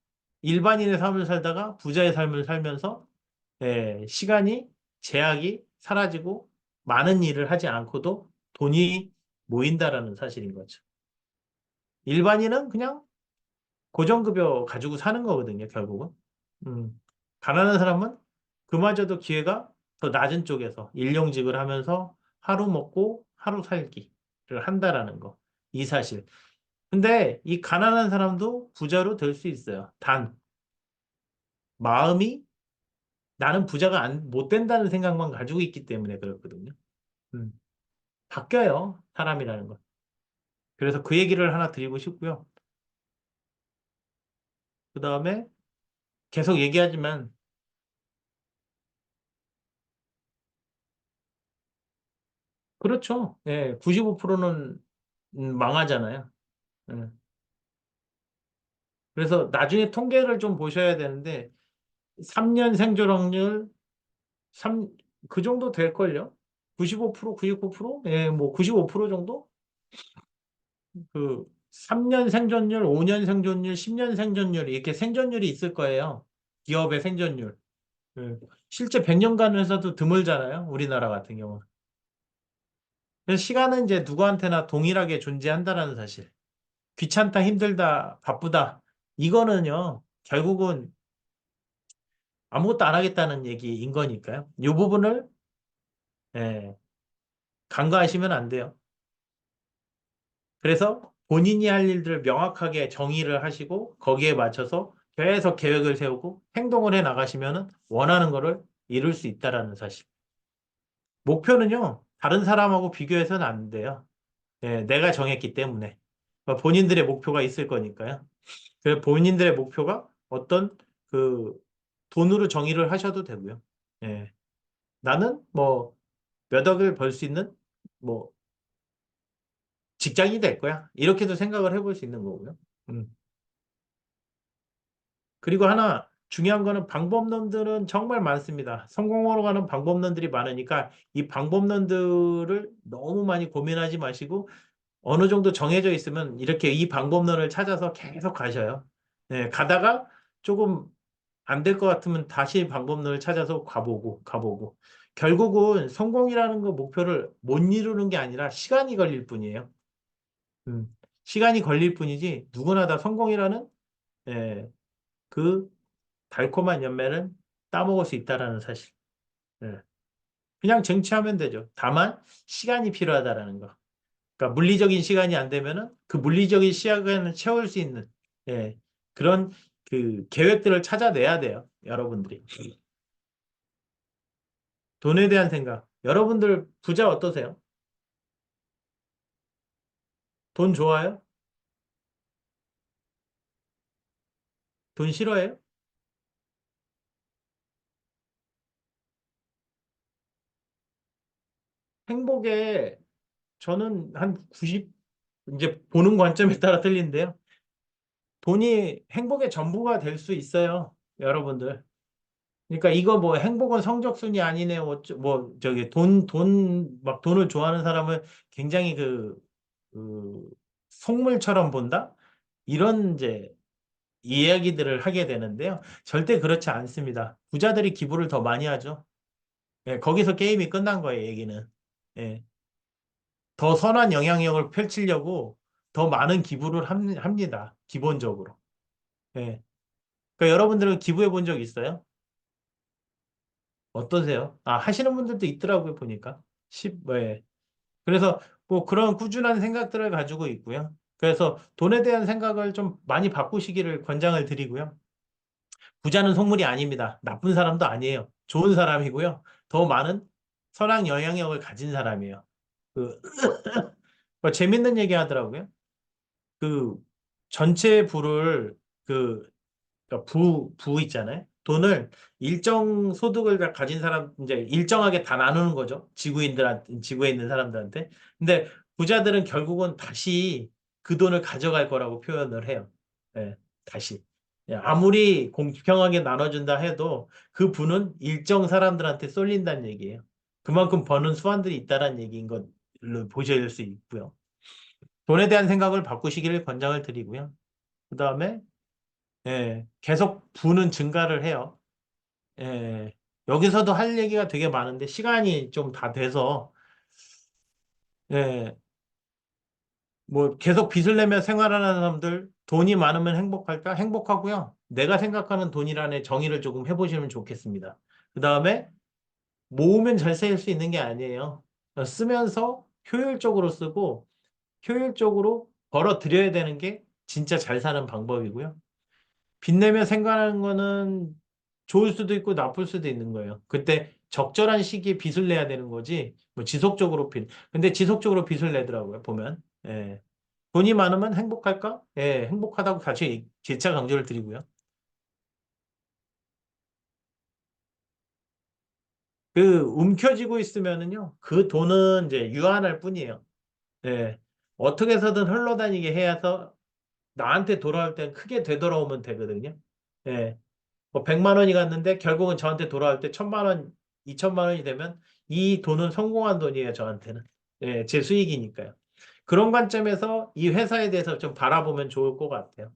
일반인의 삶을 살다가 부자의 삶을 살면서 시간이 제약이 사라지고 많은 일을 하지 않고도 돈이 모인다라는 사실인 거죠. 일반인은 그냥 고정급여 가지고 사는 거거든요, 결국은. 음. 가난한 사람은 그마저도 기회가 더 낮은 쪽에서 일용직을 하면서 하루 먹고 하루 살기를 한다라는 거. 이 사실. 근데 이 가난한 사람도 부자로 될 수 있어요. 단, 마음이 나는 부자가 못 된다는 생각만 가지고 있기 때문에 그렇거든요. 음. 바뀌어요, 사람이라는 건. 그래서 그 얘기를 하나 드리고 싶고요. 그 다음에 계속 얘기하지만, 그렇죠. 예, 95%는 망하잖아요. 예. 그래서 나중에 통계를 좀 보셔야 되는데 3년 생존 확률 3, 그 정도 될걸요? 95%, 99%? 예, 뭐 95% 정도? 그 3년 생존율, 5년 생존율, 10년 생존율 이렇게 생존율이 있을 거예요. 기업의 생존율. 예. 실제 100년간 회사도 드물잖아요. 우리나라 같은 경우는. 그래서 시간은 이제 누구한테나 동일하게 존재한다라는 사실. 귀찮다, 힘들다, 바쁘다. 이거는요, 결국은 아무것도 안 하겠다는 얘기인 거니까요. 이 부분을 예, 간과하시면 안 돼요. 그래서 본인이 할 일들을 명확하게 정의를 하시고 거기에 맞춰서 계속 계획을 세우고 행동을 해 나가시면 원하는 거를 이룰 수 있다라는 사실. 목표는요, 다른 사람하고 비교해서는 안 돼요. 예, 내가 정했기 때문에. 본인들의 목표가 있을 거니까요. 그 본인들의 목표가 어떤 그 돈으로 정의를 하셔도 되고요. 예. 나는 뭐 몇 억을 벌 수 있는 뭐 직장인이 될 거야. 이렇게도 생각을 해볼 수 있는 거고요. 음. 그리고 하나 중요한 거는 방법론들은 정말 많습니다. 성공으로 가는 방법론들이 많으니까 이 방법론들을 너무 많이 고민하지 마시고 어느 정도 정해져 있으면 이렇게 이 방법론을 찾아서 계속 가셔요. 네, 가다가 조금 안 될 것 같으면 다시 방법론을 찾아서 가보고. 결국은 성공이라는 거 목표를 못 이루는 게 아니라 시간이 걸릴 뿐이에요. 음, 시간이 걸릴 뿐이지 누구나 다 성공이라는 예, 그 달콤한 연매는 따먹을 수 있다라는 사실. 예. 그냥 쟁취하면 되죠. 다만 시간이 필요하다라는 거. 그러니까 물리적인 시간이 안 되면은 그 물리적인 시간을 채울 수 있는 예, 그런 그 계획들을 찾아내야 돼요. 여러분들이. 돈에 대한 생각. 여러분들 부자 어떠세요? 돈 좋아요? 돈 싫어해요? 행복에 저는 한 90, 이제 보는 관점에 따라 틀린데요. 돈이 행복의 전부가 될 수 있어요. 여러분들. 그러니까 이거 뭐 행복은 성적순이 아니네. 뭐 저기 막 돈을 좋아하는 사람을 굉장히 그 속물처럼 본다? 이런 이제 이야기들을 하게 되는데요. 절대 그렇지 않습니다. 부자들이 기부를 더 많이 하죠. 예, 거기서 게임이 끝난 거예요, 얘기는. 예, 더 선한 영향력을 펼치려고 더 많은 기부를 합니다. 기본적으로. 예. 그러니까 여러분들은 기부해 본 적 있어요? 어떠세요? 아, 하시는 분들도 있더라고요, 보니까. 예. 그래서 뭐 그런 꾸준한 생각들을 가지고 있고요. 그래서 돈에 대한 생각을 좀 많이 바꾸시기를 권장을 드리고요. 부자는 속물이 아닙니다. 나쁜 사람도 아니에요. 좋은 사람이고요. 더 많은 선한 영향력을 가진 사람이에요. 그, 뭐 재밌는 얘기 하더라고요. 그 전체 부를 그 그러니까 부 있잖아요. 돈을 일정 소득을 다 가진 사람, 이제 일정하게 다 나누는 거죠. 지구에 있는 사람들한테. 근데 부자들은 결국은 다시 그 돈을 가져갈 거라고 표현을 해요. 예, 다시. 예, 아무리 공평하게 나눠준다 해도 그 부는 일정 사람들한테 쏠린다는 얘기예요. 그만큼 버는 수완들이 있다는 얘기인 걸로 보실 수 있고요. 돈에 대한 생각을 바꾸시기를 권장을 드리고요. 그 다음에 예, 계속 부는 증가를 해요. 예, 여기서도 할 얘기가 되게 많은데 시간이 좀 다 돼서 예, 뭐 계속 빚을 내며 생활하는 사람들 돈이 많으면 행복할까? 행복하고요. 내가 생각하는 돈이란의 정의를 조금 해보시면 좋겠습니다. 그 다음에 모으면 잘 쓸 수 있는 게 아니에요. 쓰면서 효율적으로 쓰고 효율적으로 벌어들여야 되는 게 진짜 잘 사는 방법이고요. 빚내며 생각하는 거는 좋을 수도 있고 나쁠 수도 있는 거예요. 그때 적절한 시기에 빚을 내야 되는 거지. 뭐 지속적으로 빚. 근데 지속적으로 빚을 내더라고요. 보면. 예. 돈이 많으면 행복할까? 예, 행복하다고 다시 재차 강조를 드리고요. 그 움켜쥐고 있으면은요. 그 돈은 이제 유한할 뿐이에요. 예. 어떻게 해서든 흘러다니게 해서 나한테 돌아올 땐 크게 되돌아오면 되거든요. 예. 뭐 100만 원이 갔는데 결국은 저한테 돌아올 때 1000만 원, 2000만 원이 되면 이 돈은 성공한 돈이에요, 저한테는. 예, 제 수익이니까요. 그런 관점에서 이 회사에 대해서 좀 바라보면 좋을 것 같아요.